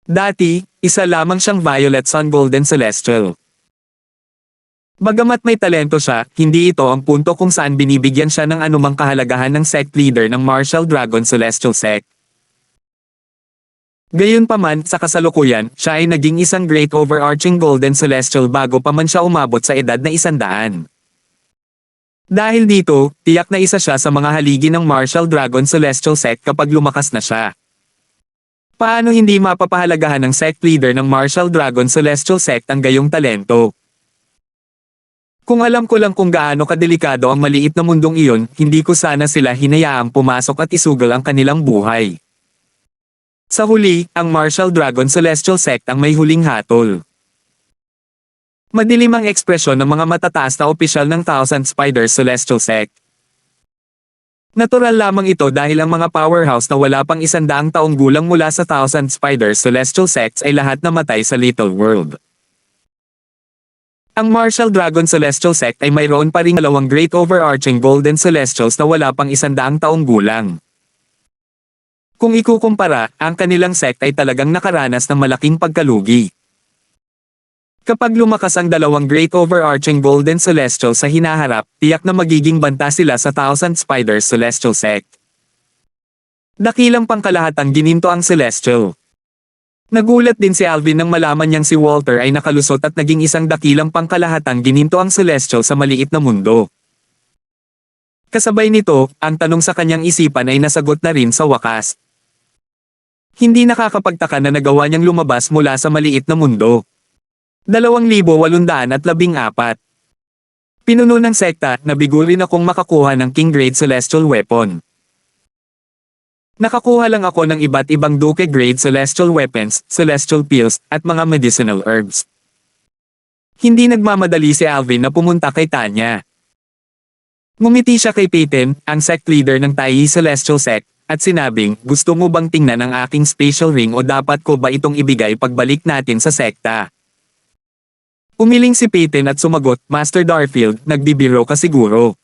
Dati, isa lamang siyang Violet Sun Golden Celestial. Bagamat may talento siya, hindi ito ang punto kung saan binibigyan siya ng anumang kahalagahan ng sect leader ng Martial Dragon Celestial Sect. Gayunpaman, sa kasalukuyan, siya ay naging isang Great Overarching Golden Celestial bago pa man siya umabot sa edad na 100. Dahil dito, tiyak na isa siya sa mga haligi ng Martial Dragon Celestial Sect kapag lumakas na siya. Paano hindi mapapahalagahan ng sect leader ng Martial Dragon Celestial Sect ang gayong talento? Kung alam ko lang kung gaano kadelikado ang maliit na mundong iyon, hindi ko sana sila hinayaang pumasok at isugal ang kanilang buhay. Sa huli, ang Martial Dragon Celestial Sect ang may huling hatol. Madilim ang ekspresyon ng mga matataas na opisyal ng Thousand Spiders Celestial Sect. Natural lamang ito dahil ang mga powerhouse na wala pang 100 taong gulang mula sa Thousand Spiders Celestial Sects ay lahat namatay sa Little World. Ang Martial Dragon Celestial Sect ay mayroon pa ring 2 Great Overarching Golden Celestials na wala pang 100 taong gulang. Kung ikukumpara, ang kanilang sect ay talagang nakaranas ng malaking pagkalugi. Kapag lumakas ang 2 Great Overarching Golden Celestial sa hinaharap, tiyak na magiging banta sila sa Thousand Spiders Celestial Sect. Dakilang pangkalahatang gininto ang Celestial. Nagulat din si Alvin nang malaman niyang si Walter ay nakalusot at naging isang dakilang pangkalahatang gininto ang Celestial sa maliit na mundo. Kasabay nito, ang tanong sa kanyang isipan ay nasagot na rin sa wakas. Hindi nakakapagtaka na nagawa niyang lumabas mula sa maliit na mundo. 2,814. Pinuno ng sekta na bigurin akong makakuha ng King Grade Celestial Weapon. Nakakuha lang ako ng iba't ibang Duke Grade Celestial Weapons, Celestial Pills, at mga medicinal herbs. Hindi nagmamadali si Alvin na pumunta kay Tanya. Ngumiti siya kay Peyton, ang sect leader ng Taiyi Celestial Sect, at sinabing, gusto mo bang tingnan ang aking spatial ring o dapat ko ba itong ibigay pagbalik natin sa sekta? Umiling si Peyton at sumagot, Master Darfield, nagbibiro ka siguro.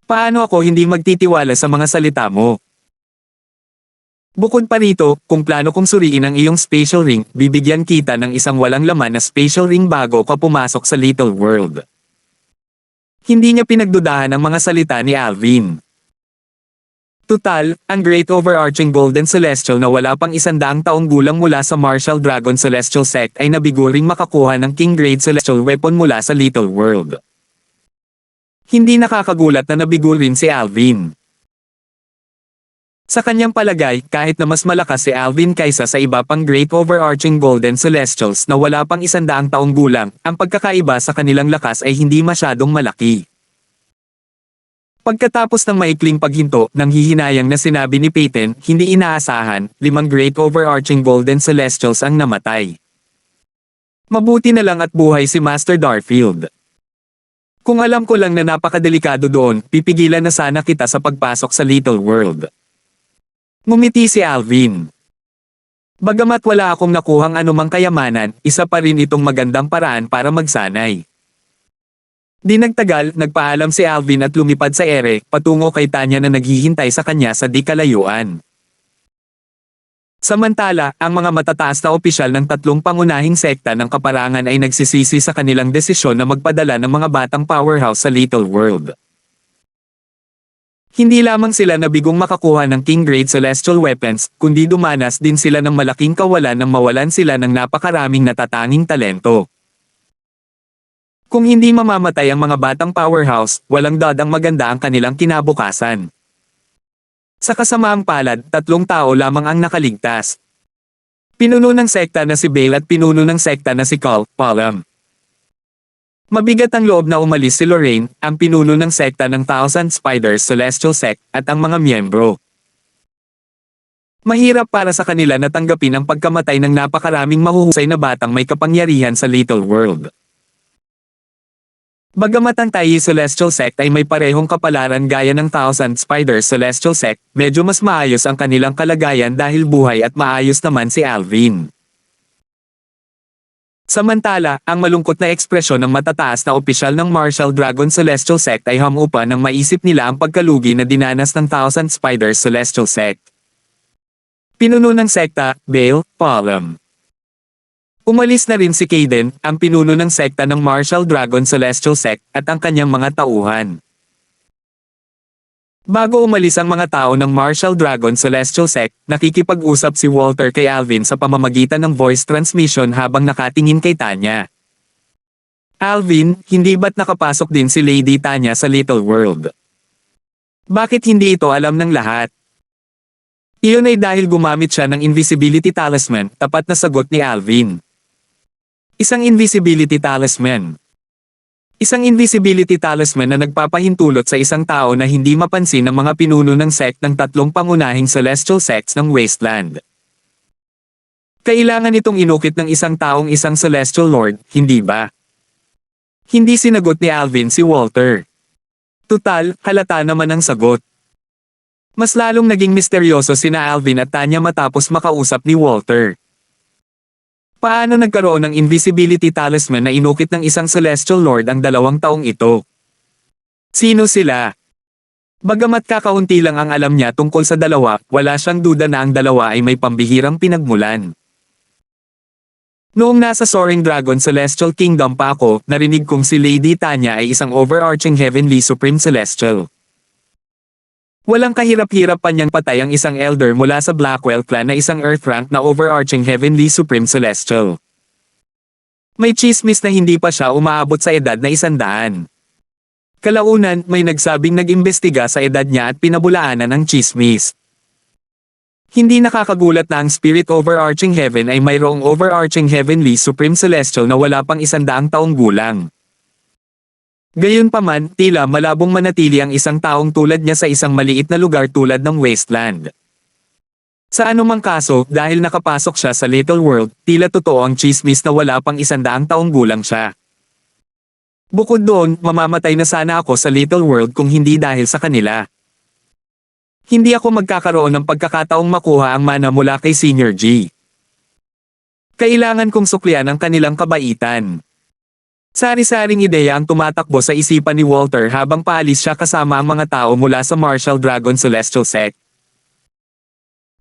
Paano ako hindi magtitiwala sa mga salita mo? Bukod pa rito, kung plano kong suriin ang iyong spatial ring, bibigyan kita ng isang walang laman na spatial ring bago ka pumasok sa Little World. Hindi niya pinagdudahan ang mga salita ni Alvin. Tutal, ang Great Overarching Golden Celestial na wala pang 100 taong gulang mula sa Martial Dragon Celestial Sect ay nabiguring makakuha ng King Grade Celestial Weapon mula sa Little World. Hindi nakakagulat na nabigurin si Alvin. Sa kanyang palagay, kahit na mas malakas si Alvin kaysa sa iba pang Great Overarching Golden Celestials na wala pang 100 taong gulang, ang pagkakaiba sa kanilang lakas ay hindi masyadong malaki. Pagkatapos ng maikling paghinto, nang hihinayang na sinabi ni Peyton, hindi inaasahan, 5 Great Overarching Golden Celestials ang namatay. Mabuti na lang at buhay si Master Darfield. Kung alam ko lang na napakadelikado doon, pipigilan na sana kita sa pagpasok sa Little World. Ngumiti si Alvin. Bagamat wala akong nakuhang anumang kayamanan, isa pa rin itong magandang paraan para magsanay. Di nagtagal, nagpaalam si Alvin at lumipad sa ere, patungo kay Tanya na naghihintay sa kanya sa di kalayuan. Samantala, ang mga matataas na opisyal ng 3 pangunahing sekta ng kaparangan ay nagsisisi sa kanilang desisyon na magpadala ng mga batang powerhouse sa Little World. Hindi lamang sila nabigong makakuha ng King Grade Celestial Weapons, kundi dumanas din sila ng malaking kawalan nang mawalan sila ng napakaraming natatanging talento. Kung hindi mamamatay ang mga batang powerhouse, walang dadang maganda ang kanilang kinabukasan. Sa kasamaang palad, 3 tao lamang ang nakaligtas. Pinuno ng sekta na si Bale at pinuno ng sekta na si Carl Palm. Mabigat ang loob na umalis si Lorraine, ang pinuno ng sekta ng Thousand Spiders Celestial Sect, at ang mga miyembro. Mahirap para sa kanila na tanggapin ang pagkamatay ng napakaraming mahuhusay na batang may kapangyarihan sa Little World. Bagamat ang Taiyi Celestial Sect ay may parehong kapalaran gaya ng Thousand Spiders Celestial Sect, medyo mas maayos ang kanilang kalagayan dahil buhay at maayos naman si Alvin. Samantala, ang malungkot na ekspresyon ng matataas na opisyal ng Martial Dragon Celestial Sect ay hamupa nang maisip nila ang pagkalugi na dinanas ng Thousand Spiders Celestial Sect. Pinuno ng sekta, Bale, Palm. Umalis na rin si Caden, ang pinuno ng sekta ng Martial Dragon Celestial Sect, at ang kanyang mga tauhan. Bago umalis ang mga tao ng Martial Dragon Celestial Sect, nakikipag-usap si Walter kay Alvin sa pamamagitan ng voice transmission habang nakatingin kay Tanya. Alvin, hindi ba't nakapasok din si Lady Tanya sa Little World? Bakit hindi ito alam ng lahat? Iyon ay dahil gumamit siya ng Invisibility Talisman, tapat na sagot ni Alvin. Isang Invisibility Talisman. Isang Invisibility Talisman na nagpapahintulot sa isang tao na hindi mapansin ng mga pinuno ng sect ng 3 pangunahing celestial sects ng Wasteland. Kailangan itong inukit ng isang taong isang celestial lord, hindi ba? Hindi sinagot ni Alvin si Walter. Tutal, halata naman ang sagot. Mas lalong naging misteryoso sina Alvin at Tanya matapos makausap ni Walter. Paano nagkaroon ng Invisibility Talisman na inukit ng isang Celestial Lord ang 2 taong ito? Sino sila? Bagamat kakaunti lang ang alam niya tungkol sa dalawa, wala siyang duda na ang dalawa ay may pambihirang pinagmulan. Noong nasa Soaring Dragon Celestial Kingdom pa ako, narinig kong si Lady Tanya ay isang overarching Heavenly Supreme Celestial. Walang kahirap-hirap pa niyang patay ang isang elder mula sa Blackwell clan na isang Earth rank na overarching Heavenly Supreme Celestial. May chismis na hindi pa siya umaabot sa edad na 100. Kalaunan, may nagsabing nag-imbestiga sa edad niya at pinabulaanan ang chismis. Hindi nakakagulat na ang Spirit Overarching Heaven ay mayroong Overarching Heavenly Supreme Celestial na wala pang 100 taong gulang. Gayunpaman, tila malabong manatili ang isang taong tulad niya sa isang maliit na lugar tulad ng Wasteland. Sa anumang kaso, dahil nakapasok siya sa Little World, tila totoo ang chismis na wala pang 100 taong gulang siya. Bukod doon, mamamatay na sana ako sa Little World kung hindi dahil sa kanila. Hindi ako magkakaroon ng pagkakataong makuha ang mana mula kay Senior G. Kailangan kong suklian ang kanilang kabaitan. Sari-saring ideya ang tumatakbo sa isipan ni Walter habang paalis siya kasama ang mga tao mula sa Martial Dragon Celestial Sect.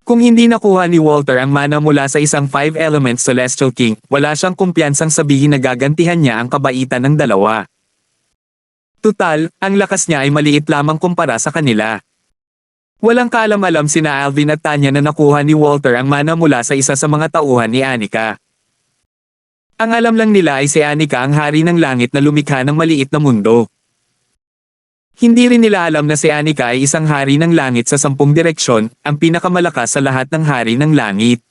Kung hindi nakuha ni Walter ang mana mula sa isang 5 Elements Celestial King, wala siyang kumpiyansang sabihin na gagantihan niya ang kabaitan ng dalawa. Tutal, ang lakas niya ay maliit lamang kumpara sa kanila. Walang kaalam-alam sina Alvin at Tanya na nakuha ni Walter ang mana mula sa isa sa mga tauhan ni Anika. Ang alam lang nila ay si Anika ang hari ng langit na lumikha ng maliit na mundo. Hindi rin nila alam na si Anika ay isang hari ng langit sa 10 direksyon, ang pinakamalakas sa lahat ng hari ng langit.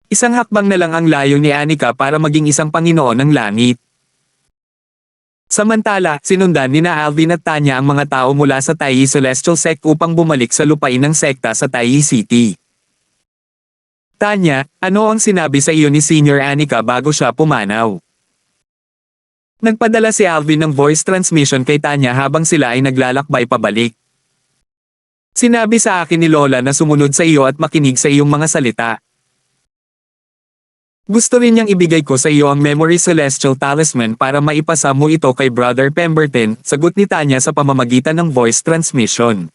Isang hakbang na lang ang layo ni Anika para maging isang Panginoon ng langit. Samantala, sinundan ni na Alvin at Tanya ang mga tao mula sa Taiyi Celestial Sect upang bumalik sa lupain ng sekta sa Taiyi City. Tanya, ano ang sinabi sa iyo ni Senior Anika bago siya pumanaw? Nagpadala si Alvin ng voice transmission kay Tanya habang sila ay naglalakbay pabalik. Sinabi sa akin ni Lola na sumunod sa iyo at makinig sa iyong mga salita. Gusto rin niyang ibigay ko sa iyo ang Memory Celestial Talisman para maipasa mo ito kay Brother Pemberton, sagot ni Tanya sa pamamagitan ng voice transmission.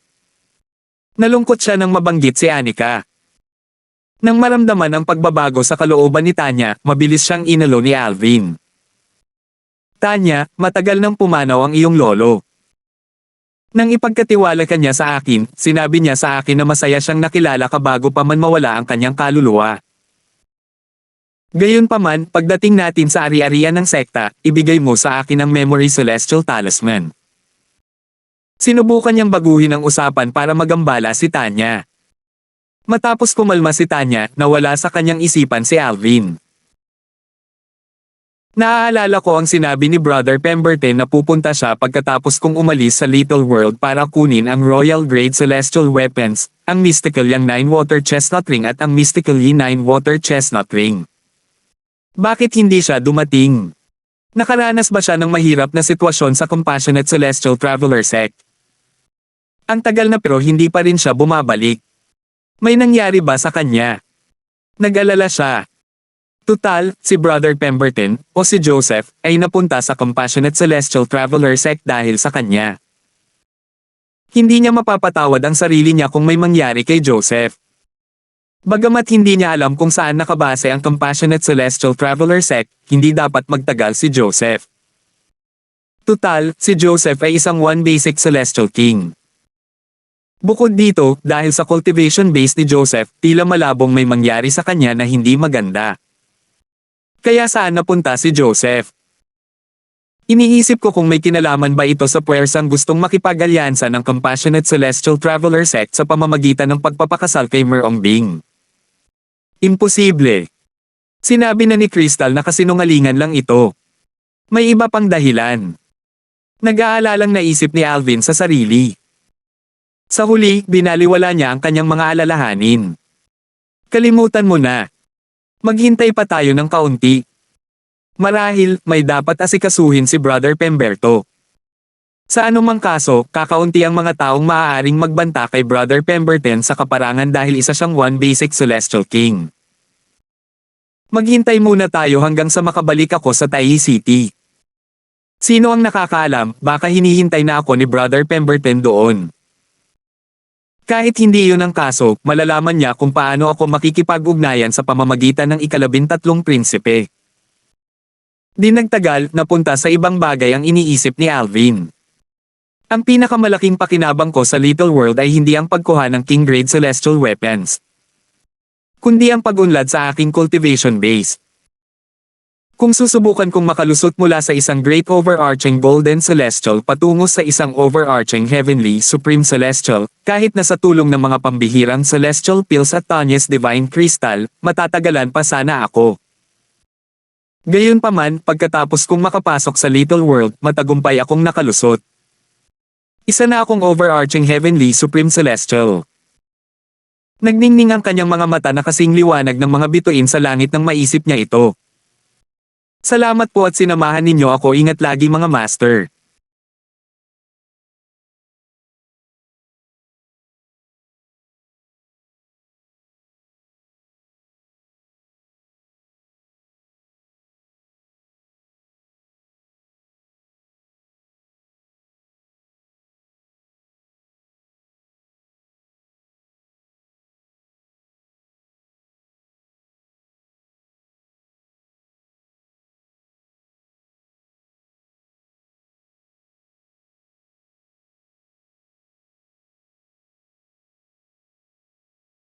Nalungkot siya nang mabanggit si Anika. Nang maramdaman ang pagbabago sa kalooban ni Tanya, mabilis siyang inalo ni Alvin. Tanya, matagal nang pumanaw ang iyong lolo. Nang ipagkatiwala kanya sa akin, sinabi niya sa akin na masaya siyang nakilala ka bago pa man mawala ang kanyang kaluluwa. Gayunpaman, pagdating natin sa ari-arian ng sekta, ibigay mo sa akin ang Memory Celestial Talisman. Sinubukan niyang baguhin ang usapan para magambala si Tanya. Matapos pumalma si Tanya, nawala sa kanyang isipan si Alvin. Naaalala ko ang sinabi ni Brother Pemberton na pupunta siya pagkatapos kong umalis sa Little World para kunin ang Royal Grade Celestial Weapons, ang Mystical Yang 9 Water Chestnut Ring at ang Mystical Yi 9 Water Chestnut Ring. Bakit hindi siya dumating? Nakaranas ba siya ng mahirap na sitwasyon sa Compassionate Celestial Traveler Sect? Ang tagal na pero hindi pa rin siya bumabalik. May nangyari ba sa kanya? Nag-alala siya. Tutal, si Brother Pemberton, o si Joseph, ay napunta sa Compassionate Celestial Traveler Sect dahil sa kanya. Hindi niya mapapatawad ang sarili niya kung may mangyari kay Joseph. Bagamat hindi niya alam kung saan nakabase ang Compassionate Celestial Traveler Sect, hindi dapat magtagal si Joseph. Tutal, si Joseph ay isang One Basic Celestial King. Bukod dito, dahil sa cultivation base ni Joseph, tila malabong may mangyari sa kanya na hindi maganda. Kaya saan napunta si Joseph? Iniisip ko kung may kinalaman ba ito sa puwersang gustong makipag-alyansa ng Compassionate Celestial Traveler Sect sa pamamagitan ng pagpapakasal kay Merong Bing. Imposible. Sinabi na ni Crystal na kasinungalingan lang ito. May iba pang dahilan. Nag-aalalang naisip ni Alvin sa sarili. Sa huli, binaliwala niya ang kanyang mga alalahanin. Kalimutan mo na. Maghintay pa tayo ng kaunti. Marahil, may dapat asikasuhin si Brother Pemberto. Sa anumang kaso, kakaunti ang mga taong maaaring magbanta kay Brother Pemberton sa kaparangan dahil isa siyang One Basic Celestial King. Maghintay muna tayo hanggang sa makabalik ako sa Taiyi City. Sino ang nakakaalam, baka hinihintay na ako ni Brother Pemberton doon. Kahit hindi iyon ang kaso, malalaman niya kung paano ako makikipag-ugnayan sa pamamagitan ng ika-13 prinsipe. Di nagtagal, napunta sa ibang bagay ang iniisip ni Alvin. Ang pinakamalaking pakinabang ko sa Little World ay hindi ang pagkuha ng King Grade Celestial Weapons, kundi ang pag-unlad sa aking cultivation base. Kung susubukan kong makalusot mula sa isang Great Overarching Golden Celestial patungo sa isang Overarching Heavenly Supreme Celestial, kahit na sa tulong ng mga pambihirang Celestial Pills at Tanya's Divine Crystal, matatagalan pa sana ako. Gayunpaman, pagkatapos kong makapasok sa Little World, matagumpay akong nakalusot. Isa na akong Overarching Heavenly Supreme Celestial. Nagningning ang kanyang mga mata na kasing liwanag ng mga bituin sa langit nang maisip niya ito. Salamat po at sinamahan ninyo ako, ingat lagi mga master.